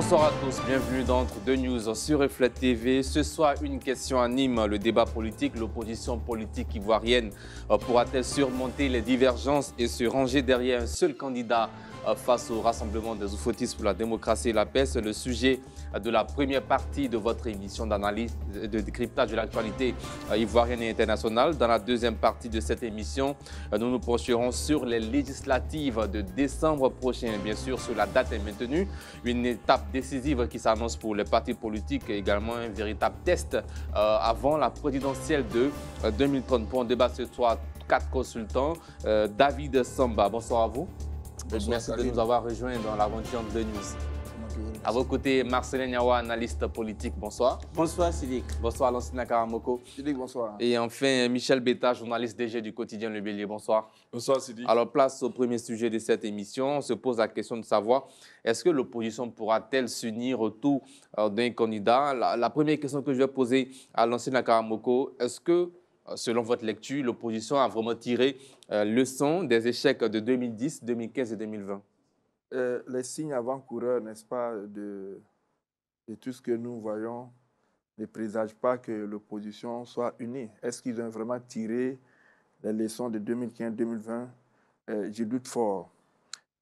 Bonsoir à tous, bienvenue dans Entre deux News sur Reflète TV. Ce soir, une question anime le débat politique. L'opposition politique ivoirienne pourra-t-elle surmonter les divergences et se ranger derrière un seul candidat face au Rassemblement des Oufoutistes pour la démocratie et la paix? C'est le sujet de la première partie de votre émission d'analyse, de décryptage de l'actualité ivoirienne et internationale. Dans la deuxième partie de cette émission, nous nous pencherons sur les législatives de décembre prochain. Bien sûr, sur la date est maintenue. Une étape décisive qui s'annonce pour les partis politiques et également un véritable test avant la présidentielle de 2030. Pour en débattre ce soir, 4 consultants. David Samba, bonsoir à vous. Bonsoir, merci de nous avoir rejoints dans l'aventure de News. À vos côtés, Marcelin Niawa, analyste politique. Bonsoir. Bonsoir, Sidik. Bonsoir, Lansina Karamoko. Sidik, bonsoir. Et enfin, Michel Beta, journaliste DG du quotidien Le Bélier. Bonsoir. Bonsoir, Sidik. Alors, place au premier sujet de cette émission. On se pose la question de savoir, est-ce que l'opposition pourra-t-elle s'unir autour d'un candidat? La première question que je vais poser à Lansina Karamoko, est-ce que, selon votre lecture, l'opposition a vraiment tiré leçon des échecs de 2010, 2015 et 2020? Les signes avant-coureurs, n'est-ce pas, de tout ce que nous voyons ne présagent pas que l'opposition soit unie. Est-ce qu'ils ont vraiment tiré les leçons de 2015-2020? Je doute fort.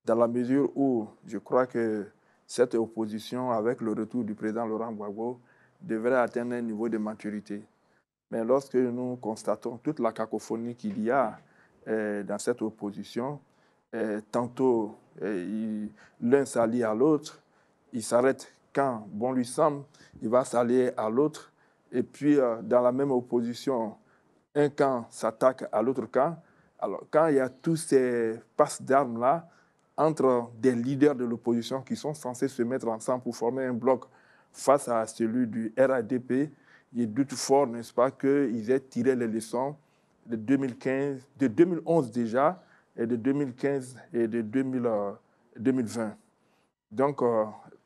Dans la mesure où je crois que cette opposition, avec le retour du président Laurent Gbagbo, devrait atteindre un niveau de maturité. Mais lorsque nous constatons toute la cacophonie qu'il y a dans cette opposition, tantôt l'un s'allie à l'autre, il s'arrête quand bon lui semble, il va s'allier à l'autre, et puis dans la même opposition, un camp s'attaque à l'autre camp. Alors quand il y a tous ces passes d'armes-là entre des leaders de l'opposition qui sont censés se mettre ensemble pour former un bloc face à celui du RADP, je doute fort, n'est-ce pas, qu'ils aient tiré les leçons de 2015, de 2011 déjà, et de 2015 et de 2020. Donc,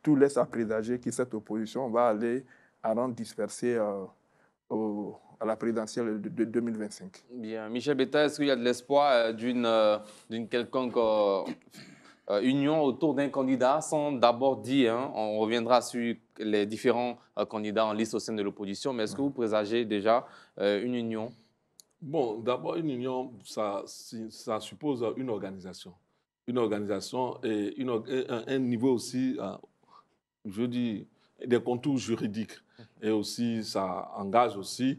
tout laisse à présager que cette opposition va aller à rendre dispersée à la présidentielle de 2025. Bien. Michel Beta, est-ce qu'il y a de l'espoir d'une quelconque union autour d'un candidat, sans d'abord dire, on reviendra sur les différents candidats en liste au sein de l'opposition, mais est-ce que vous présagez déjà une union? Bon, d'abord, une union, ça suppose une organisation. Une organisation et un niveau aussi, je dis, des contours juridiques. Et aussi, ça engage aussi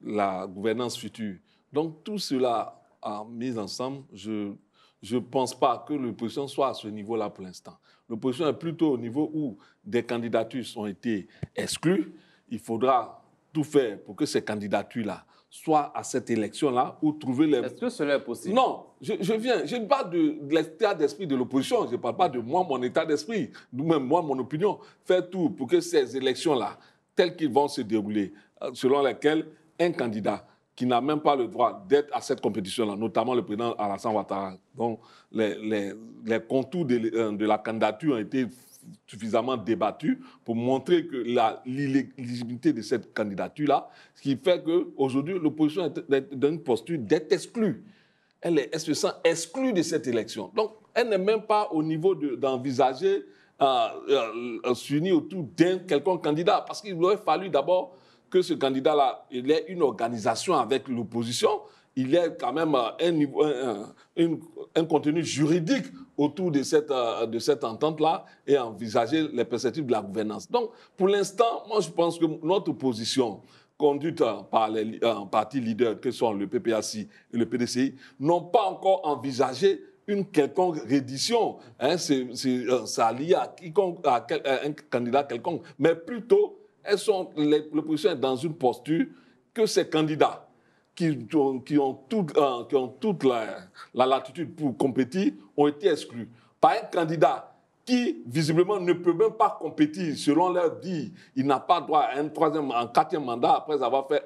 la gouvernance future. Donc, tout cela mis ensemble, je ne pense pas que l'opposition soit à ce niveau-là pour l'instant. L'opposition est plutôt au niveau où des candidatures ont été exclues. Il faudra tout faire pour que ces candidatures-là soit à cette élection-là, ou trouver les... Est-ce que cela est possible? Non, je ne parle pas de l'état d'esprit de l'opposition, je ne parle pas de moi, mon état d'esprit, même moi, mon opinion. Faire tout pour que ces élections-là, telles qu'elles vont se dérouler, selon lesquelles un candidat qui n'a même pas le droit d'être à cette compétition-là, notamment le président Alassane Ouattara, dont les contours de la candidature ont été suffisamment débattu pour montrer que l'éligibilité de cette candidature-là, ce qui fait qu'aujourd'hui, l'opposition est dans une posture d'être exclue. Elle se sent exclue de cette élection. Donc, elle n'est même pas au niveau d'envisager s'unir autour d'un quelconque candidat, parce qu'il aurait fallu d'abord que ce candidat-là ait une organisation avec l'opposition, il y a quand même un contenu juridique autour de cette entente-là et envisager les perspectives de la gouvernance. Donc, pour l'instant, moi, je pense que notre position, conduite par les partis leaders que sont le PPACI et le PDCI, n'ont pas encore envisagé une quelconque reddition. Ça lié à un candidat quelconque. Mais plutôt, l'opposition est dans une posture que ces candidats qui ont toute la latitude pour compétir ont été exclus par un candidat qui, visiblement, ne peut même pas compétir. Selon leur dit, il n'a pas droit à un quatrième mandat, après avoir fait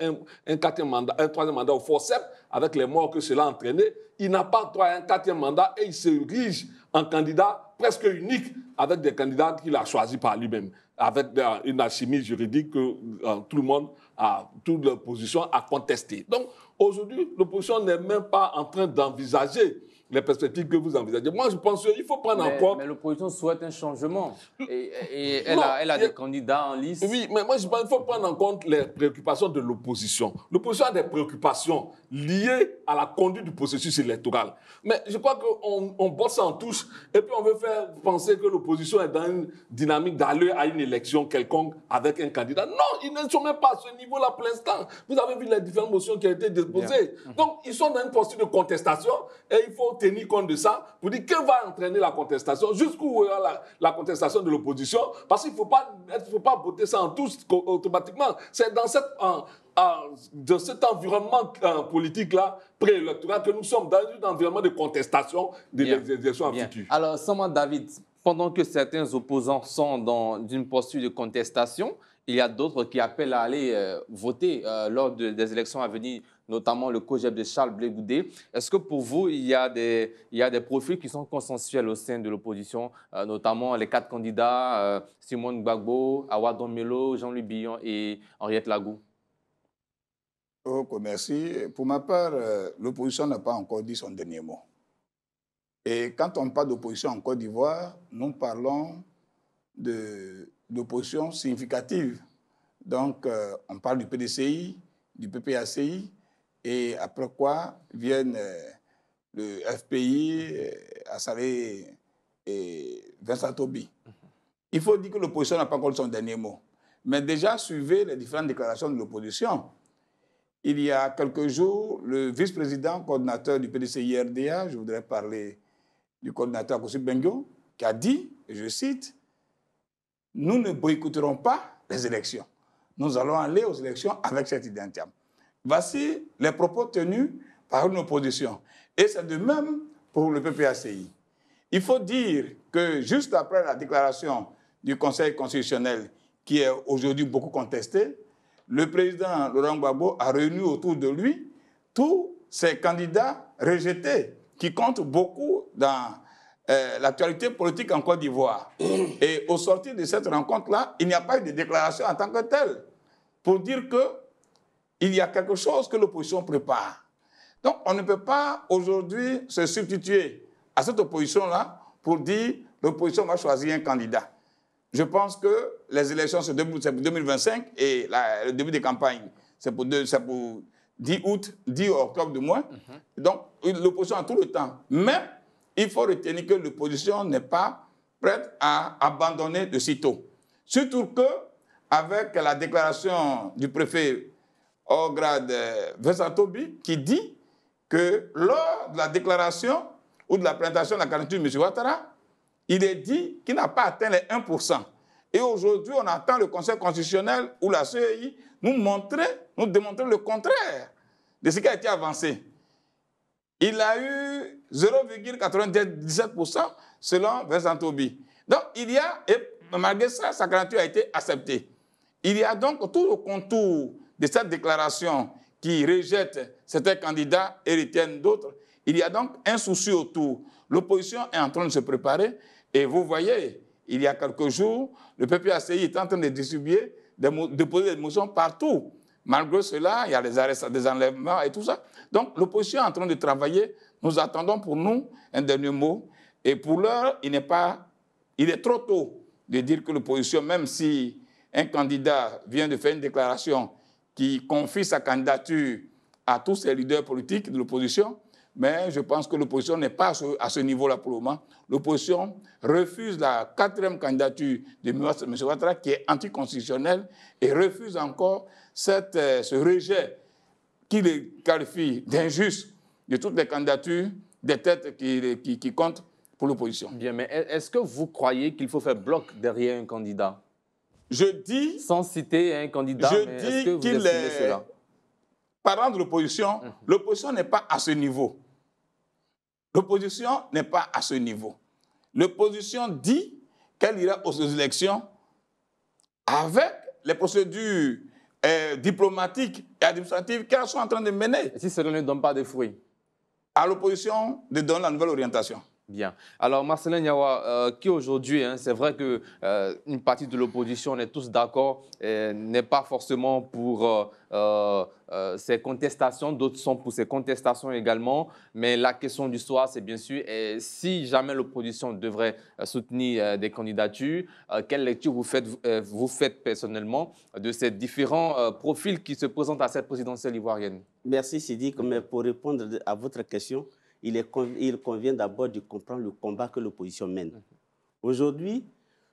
un troisième mandat au forceps, avec les morts que cela a entraîné. Il n'a pas droit à un quatrième mandat et il se rige en candidat presque unique avec des candidats qu'il a choisis par lui-même, avec une alchimie juridique que tout le monde, toute l'opposition a contesté. Donc, aujourd'hui, l'opposition n'est même pas en train d'envisager les perspectives que vous envisagez. Moi, je pense qu'il faut prendre en compte... Mais l'opposition souhaite un changement. Et elle a des candidats en lice. Oui, mais moi, je pense qu'il faut prendre en compte les préoccupations de l'opposition. L'opposition a des préoccupations liées à la conduite du processus électoral. Mais je crois qu'on bosse en touche et puis on veut faire penser que l'opposition est dans une dynamique d'aller à une élection quelconque avec un candidat. Non, ils ne sont même pas à ce niveau-là pour l'instant. Vous avez vu les différentes motions qui ont été déposées. Bien. Donc, ils sont dans une posture de contestation et il faut tenir compte de ça pour dire que va entraîner la contestation, jusqu'où la contestation de l'opposition, parce qu'il ne faut pas voter ça en tous automatiquement. C'est dans cet environnement politique-là, préélectoral, que nous sommes dans un environnement de contestation des élections futures. Alors, Sama David, pendant que certains opposants sont dans une posture de contestation, il y a d'autres qui appellent à aller voter lors des élections à venir, notamment le COJEP de Charles Blé Goudé. Est-ce que pour vous, il y a des profils qui sont consensuels au sein de l'opposition, notamment les 4 candidats, Simone Gbagbo, Awa Domelo, Jean-Louis Billon et Henriette Lagou? Ok, merci. Pour ma part, l'opposition n'a pas encore dit son dernier mot. Et quand on parle d'opposition en Côte d'Ivoire, nous parlons d'opposition significative. Donc, on parle du PDCI, du PPACI, et après quoi viennent le FPI, Assalé et Vincent Tobi. Il faut dire que l'opposition n'a pas encore son dernier mot. Mais déjà, suivez les différentes déclarations de l'opposition. Il y a quelques jours, le vice-président coordinateur du PDCI-RDA, je voudrais parler du coordinateur Kossi Bengo, qui a dit, et je cite, « Nous ne boycotterons pas les élections. Nous allons aller aux élections avec cette idée en terme. » Voici les propos tenus par une opposition. Et c'est de même pour le PPACI. Il faut dire que juste après la déclaration du Conseil constitutionnel, qui est aujourd'hui beaucoup contestée, le président Laurent Gbagbo a réuni autour de lui tous ces candidats rejetés qui comptent beaucoup dans l'actualité politique en Côte d'Ivoire. Et au sortir de cette rencontre-là, il n'y a pas eu de déclaration en tant que telle pour dire qu'il y a quelque chose que l'opposition prépare. Donc, on ne peut pas aujourd'hui se substituer à cette opposition-là pour dire l'opposition va choisir un candidat. Je pense que les élections, c'est pour 2025 et le début des campagnes, c'est pour 10 août, 10 octobre de moins. Donc, l'opposition a tout le temps. Mais il faut retenir que l'opposition n'est pas prête à abandonner de sitôt. Surtout qu'avec la déclaration du préfet au grade Vincent Tobi, qui dit que lors de la déclaration ou de la présentation de la candidature de M. Ouattara, il est dit qu'il n'a pas atteint les 1%. Et aujourd'hui, on attend le Conseil constitutionnel ou la CEI nous démontrer le contraire de ce qui a été avancé. Il a eu 0,97% selon Vincent Tobi. Donc, et malgré ça, sa candidature a été acceptée. Il y a donc tout le contour de cette déclaration qui rejette certains candidats et retiennent d'autres. Il y a donc un souci autour. L'opposition est en train de se préparer. Et vous voyez, il y a quelques jours, le PPACI est en train de distribuer, de déposer des motions partout. Malgré cela, il y a des enlèvements et tout ça. Donc, l'opposition est en train de travailler. Nous attendons pour nous un dernier mot. Et pour l'heure, il est trop tôt de dire que l'opposition, même si un candidat vient de faire une déclaration qui confie sa candidature à tous ces leaders politiques de l'opposition, mais je pense que l'opposition n'est pas à ce niveau-là pour le moment. L'opposition refuse la 4e candidature de M. Ouattara, qui est anticonstitutionnelle, et refuse encore ce rejet qui les qualifie d'injuste de toutes les candidatures, des têtes qui comptent pour l'opposition. Bien, mais est-ce que vous croyez qu'il faut faire bloc derrière un candidat? Je dis... Sans citer un candidat, est-ce que vous estimez cela? Parlant de l'opposition, l'opposition n'est pas à ce niveau. L'opposition n'est pas à ce niveau. L'opposition dit qu'elle ira aux élections avec les procédures diplomatiques et administratives qu'elles sont en train de mener. Et si cela ne donne pas de fruits? À l'opposition de donner la nouvelle orientation. Bien. Alors, Marcelin Niawa, qui aujourd'hui, hein, c'est vrai qu'une partie de l'opposition, on est tous d'accord, n'est pas forcément pour ces contestations, d'autres sont pour ces contestations également, mais la question du soir, c'est bien sûr, si jamais l'opposition devrait soutenir des candidatures, quelle lecture vous faites personnellement de ces différents profils qui se présentent à cette présidentielle ivoirienne? Merci Sidi, mais pour répondre à votre question, il convient d'abord de comprendre le combat que l'opposition mène. Aujourd'hui,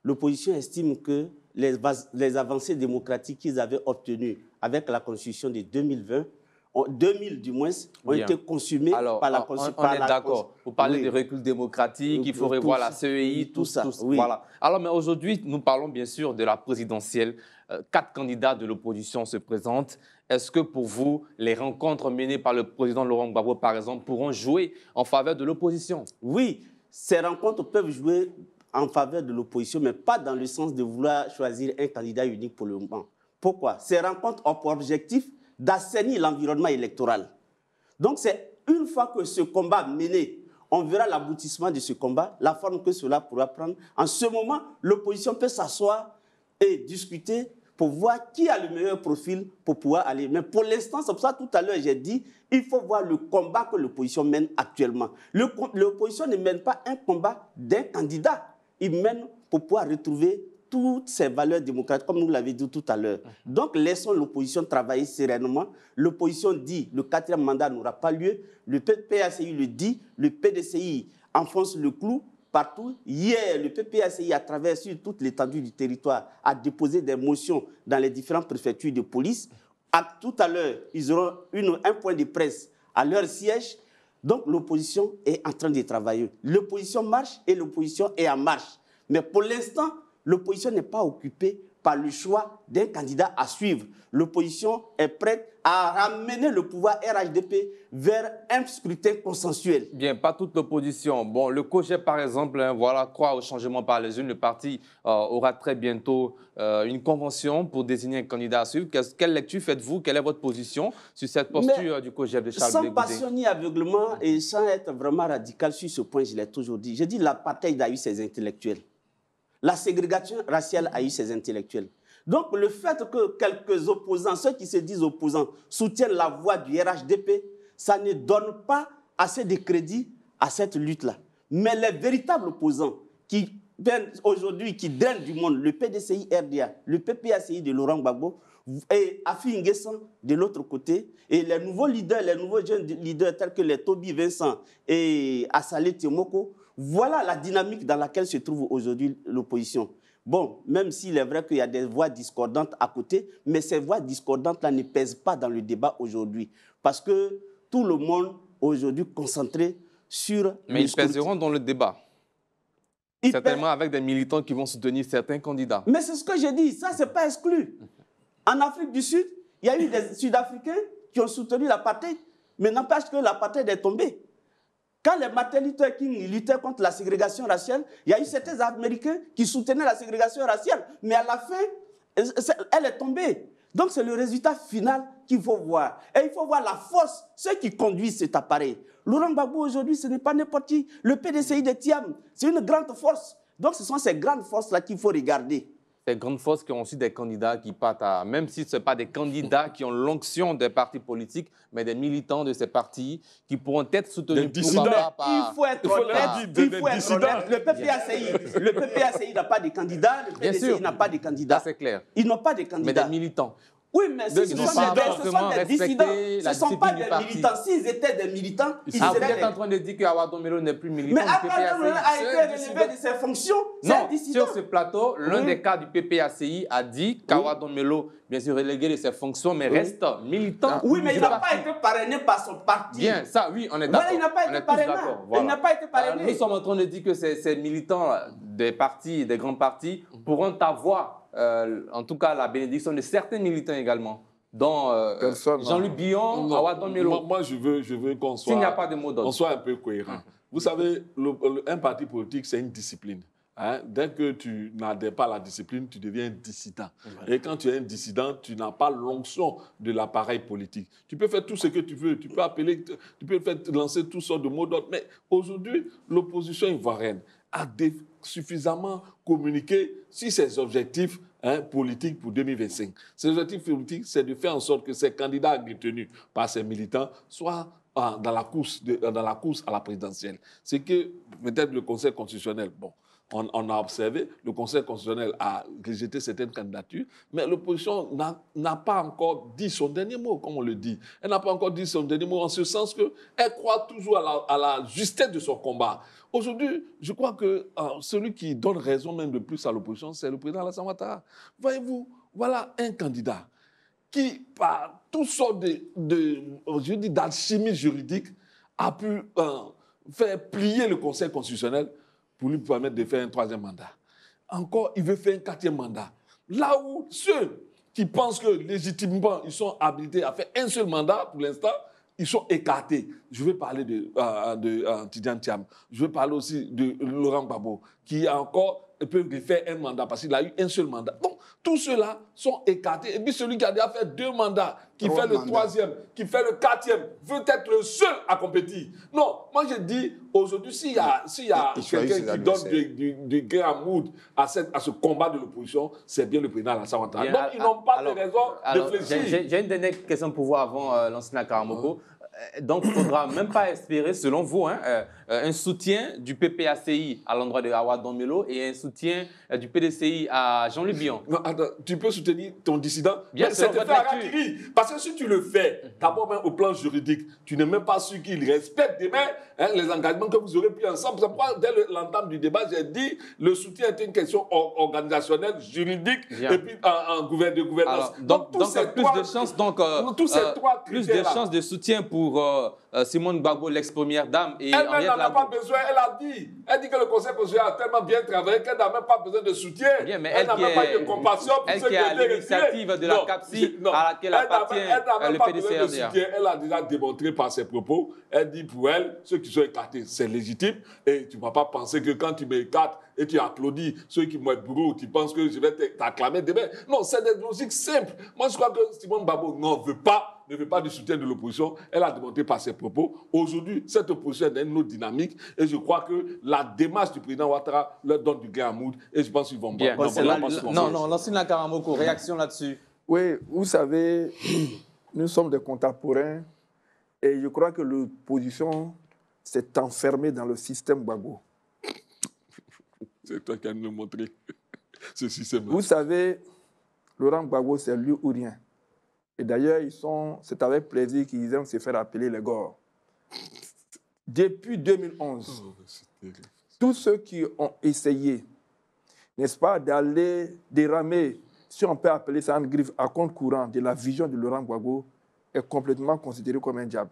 l'opposition estime que les avancées démocratiques qu'ils avaient obtenues avec la Constitution de 2020, 2000 du moins, ont été consumées par la Constitution. On est d'accord. Vous parlez de recul démocratique, il faut revoir la CEI, tout ça. Oui. Voilà. Alors, mais aujourd'hui, nous parlons bien sûr de la présidentielle. 4 candidats de l'opposition se présentent. Est-ce que pour vous, les rencontres menées par le président Laurent Gbagbo, par exemple, pourront jouer en faveur de l'opposition? Oui, ces rencontres peuvent jouer en faveur de l'opposition, mais pas dans le sens de vouloir choisir un candidat unique pour le moment. Pourquoi? Ces rencontres ont pour objectif d'assainir l'environnement électoral. Donc, c'est une fois que ce combat mené, on verra l'aboutissement de ce combat, la forme que cela pourra prendre. En ce moment, l'opposition peut s'asseoir et discuter pour voir qui a le meilleur profil pour pouvoir aller. Mais pour l'instant, c'est pour ça tout à l'heure j'ai dit, il faut voir le combat que l'opposition mène actuellement. L'opposition ne mène pas un combat d'un candidat, il mène pour pouvoir retrouver toutes ces valeurs démocratiques, comme nous l'avons dit tout à l'heure. Donc, laissons l'opposition travailler sereinement. L'opposition dit le 4e mandat n'aura pas lieu. Le PPACI le dit, le PDCI enfonce le clou partout. Hier, le PPACI, à travers sur toute l'étendue du territoire, a déposé des motions dans les différentes préfectures de police. Tout à l'heure, ils auront un point de presse à leur siège. Donc, l'opposition est en train de travailler. L'opposition marche et l'opposition est en marche. Mais pour l'instant, l'opposition n'est pas occupée par le choix d'un candidat à suivre. L'opposition est prête à ramener le pouvoir RHDP vers un scrutin consensuel. Bien, pas toute l'opposition. Bon, le COJEP, par exemple, hein, voilà, croit au changement par les urnes. Le parti aura très bientôt une convention pour désigner un candidat à suivre. Quelle lecture faites-vous? Quelle est votre position sur cette posture du COJEP de Charles Blé Goudé? Sans passion ni aveuglement et sans être vraiment radical sur ce point, je l'ai toujours dit. Je dis l'apartheid a eu ses intellectuels. La ségrégation raciale a eu ses intellectuels. Donc, le fait que quelques opposants, ceux qui se disent opposants, soutiennent la voix du RHDP, ça ne donne pas assez de crédit à cette lutte-là. Mais les véritables opposants qui aujourd'hui, qui drainent du monde, le PDCI RDA, le PPACI de Laurent Gbagbo, et Afi Nguessan de l'autre côté, et les nouveaux leaders, les nouveaux jeunes leaders tels que les Toby Vincent et Assalé Temoko, voilà la dynamique dans laquelle se trouve aujourd'hui l'opposition. Bon, même s'il est vrai qu'il y a des voix discordantes à côté, mais ces voix discordantes-là ne pèsent pas dans le débat aujourd'hui. Parce que tout le monde aujourd'hui concentré sur... Mais ils pèseront dans le débat. Certainement avec des militants qui vont soutenir certains candidats. Mais c'est ce que j'ai dit, ça, ce n'est pas exclu. En Afrique du Sud, il y a eu des Sud-Africains qui ont soutenu l'apartheid, mais n'empêche que l'apartheid est tombé. Quand les Martin Luther King luttaient contre la ségrégation raciale, il y a eu certains Américains qui soutenaient la ségrégation raciale, mais à la fin, elle est tombée. Donc c'est le résultat final qu'il faut voir. Et il faut voir la force, ceux qui conduisent cet appareil. Laurent Gbagbo aujourd'hui, ce n'est pas n'importe qui. Le PDCI de Thiam, c'est une grande force. Donc ce sont ces grandes forces-là qu'il faut regarder. Ces grandes forces qui ont aussi des candidats qui partent à... Même si ce ne sont pas des candidats qui ont l'onction des partis politiques, mais des militants de ces partis qui pourront être soutenus. Il faut être honnête. Le PPACI n'a pas de candidat, le PDCI n'a pas de candidat. C'est clair. Ils n'ont pas de candidats. Mais des militants. Oui, mais ce sont des dissidents. Ce ne sont pas des militants. S'ils étaient des militants, ils seraient... Vous êtes en train de dire qu'Awadon Melo n'est plus militant du PPACI. Mais Awadon Melo a été relevé de ses fonctions. Non, sur ce plateau, l'un des cadres du PPACI a dit qu'Awadon Melo, bien sûr, relégué de ses fonctions, mais reste militant. Oui, mais il n'a pas été parrainé par son parti. Bien, ça, oui, on est d'accord. Il n'a pas été parrainé. Il n'a pas été parrainé. Nous sommes en train de dire que ces militants des partis, des grands partis, pourront avoir... en tout cas, la bénédiction de certains militants également, dont Jean-Luc Billon, Awadon Melo. Moi, je veux qu'on soit, s'il n'y a pas de mot d'ordre, on soit un peu cohérent. Vous savez, un parti politique, c'est une discipline. Hein, dès que tu n'adhères pas à la discipline, tu deviens un dissident. Et quand tu es un dissident, tu n'as pas l'onction de l'appareil politique. Tu peux faire tout ce que tu veux, tu peux appeler, tu peux lancer toutes sortes de mots d'ordre. Mais aujourd'hui, l'opposition ivoirienne a suffisamment communiqué sur ses objectifs politiques pour 2025. Ces objectifs politiques, c'est de faire en sorte que ces candidats retenus par ces militants soient dans la course à la présidentielle. C'est que peut-être le Conseil constitutionnel, on a observé, le Conseil constitutionnel a rejeté certaines candidatures, mais l'opposition n'a pas encore dit son dernier mot, comme on le dit. Elle n'a pas encore dit son dernier mot en ce sens qu'elle croit toujours à la justesse de son combat. Aujourd'hui, je crois que celui qui donne raison même de plus à l'opposition, c'est le président Alassane Ouattara. Voyez-vous, voilà un candidat qui, par toutes sortes d'alchimie juridique, a pu faire plier le Conseil constitutionnel pour lui permettre de faire un 3e mandat. Encore, il veut faire un 4e mandat. Là où ceux qui pensent que légitimement, ils sont habilités à faire un seul mandat, pour l'instant, ils sont écartés. Je vais parler de Tidjane Thiam. Je vais parler aussi de Laurent Gbagbo, qui encore peut faire un mandat parce qu'il a eu un seul mandat. Donc, tous ceux-là sont écartés. Et puis celui qui a déjà fait 2 mandats, qui fait le 3e, qui fait le 4e, veut être le seul à compétir. Non, moi je dis, aujourd'hui, s'il y a quelqu'un qui donne du gain à mood à ce combat de l'opposition, c'est bien le président Alassane Ouattara. Donc, ils n'ont pas de raison de réfléchir. J'ai une dernière question pour vous avant Lansana Karamoko. Donc, il ne faudra même pas espérer, selon vous, un soutien du PPACI à l'endroit de Awa Don-Melo et un soutien du PDCI à Jean-Luc Bion. Non, attends, tu peux soutenir ton dissident, bien c'est de faire harakiri. Parce que si tu le fais, d'abord même au plan juridique, tu n'es même pas sûr qu'il respecte demain les engagements que vous aurez pris ensemble. C'est pourquoi, dès l'entame du débat, j'ai dit le soutien est une question organisationnelle, juridique, et puis en gouvernance. Alors, donc plus de chances, plus de chances de soutien pour Simone Gbagbo, l'ex-première dame. Elle n'en a pas besoin, elle dit que le Conseil constitutionnel a tellement bien travaillé qu'elle n'a même pas besoin de soutien. Bien, mais elle n'a même pas de compassion pour ceux qui ont été l'initiative de la CAPSI à laquelle appartient le PDCRDA. Elle a déjà démontré par ses propos. Elle dit pour elle, ceux qui sont écartés, c'est légitime. Et tu ne vas pas penser que quand tu m'écartes et tu applaudis ceux qui vont être bourreaux, tu penses que je vais t'acclamer demain. Non, c'est des logiques simples. Moi, je crois que Simone Gbagbo ne veut pas du soutien de l'opposition. Elle a démontré par ses propos. Aujourd'hui, cette opposition est une autre dynamique et je crois que la démarche du président Ouattara leur donne du gain à moudre et je pense qu'ils vont bien. Non, Lansana Karamoko, réaction là-dessus. Oui, vous savez, nous sommes des contemporains et je crois que l'opposition s'est enfermée dans le système Gbagbo. C'est toi qui as nous montré ce système-là. Vous savez, Laurent Gbagbo, c'est lui ou rien. Et d'ailleurs, c'est avec plaisir qu'ils aiment se faire appeler les Gors. Depuis 2011, tous ceux qui ont essayé, n'est-ce pas, d'aller déramer, si on peut appeler ça en griffe, à compte courant de la vision de Laurent Gbagbo, est complètement considéré comme un diable.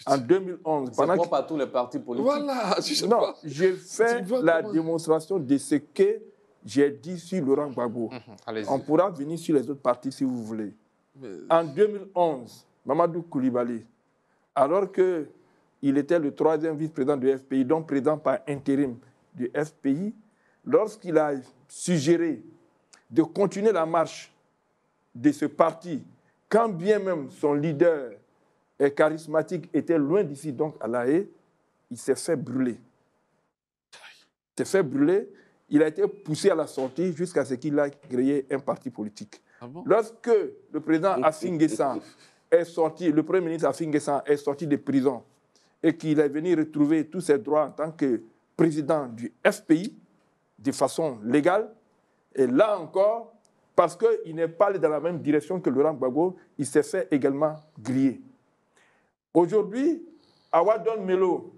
En 2011, pendant pas tous les partis politiques. Voilà, j'ai fait la démonstration de ce que j'ai dit sur Laurent Gbagbo. On pourra venir sur les autres partis si vous voulez. En 2011, Mamadou Koulibaly, alors qu'il était le 3e vice-président du FPI, donc président par intérim du FPI, lorsqu'il a suggéré de continuer la marche de ce parti, quand bien même son leader charismatique était loin d'ici, donc à La Haye, il s'est fait brûler. Il s'est fait brûler, il a été poussé à la sortie jusqu'à ce qu'il ait créé un parti politique. Ah bon? Lorsque le président Afin Guessan est sorti, le premier ministre Afin Guessan est sorti de prison et qu'il est venu retrouver tous ses droits en tant que président du FPI de façon légale, et là encore, parce qu'il n'est pas allé dans la même direction que Laurent Gbagbo, il s'est fait également griller. Aujourd'hui, Awa Don-Melo,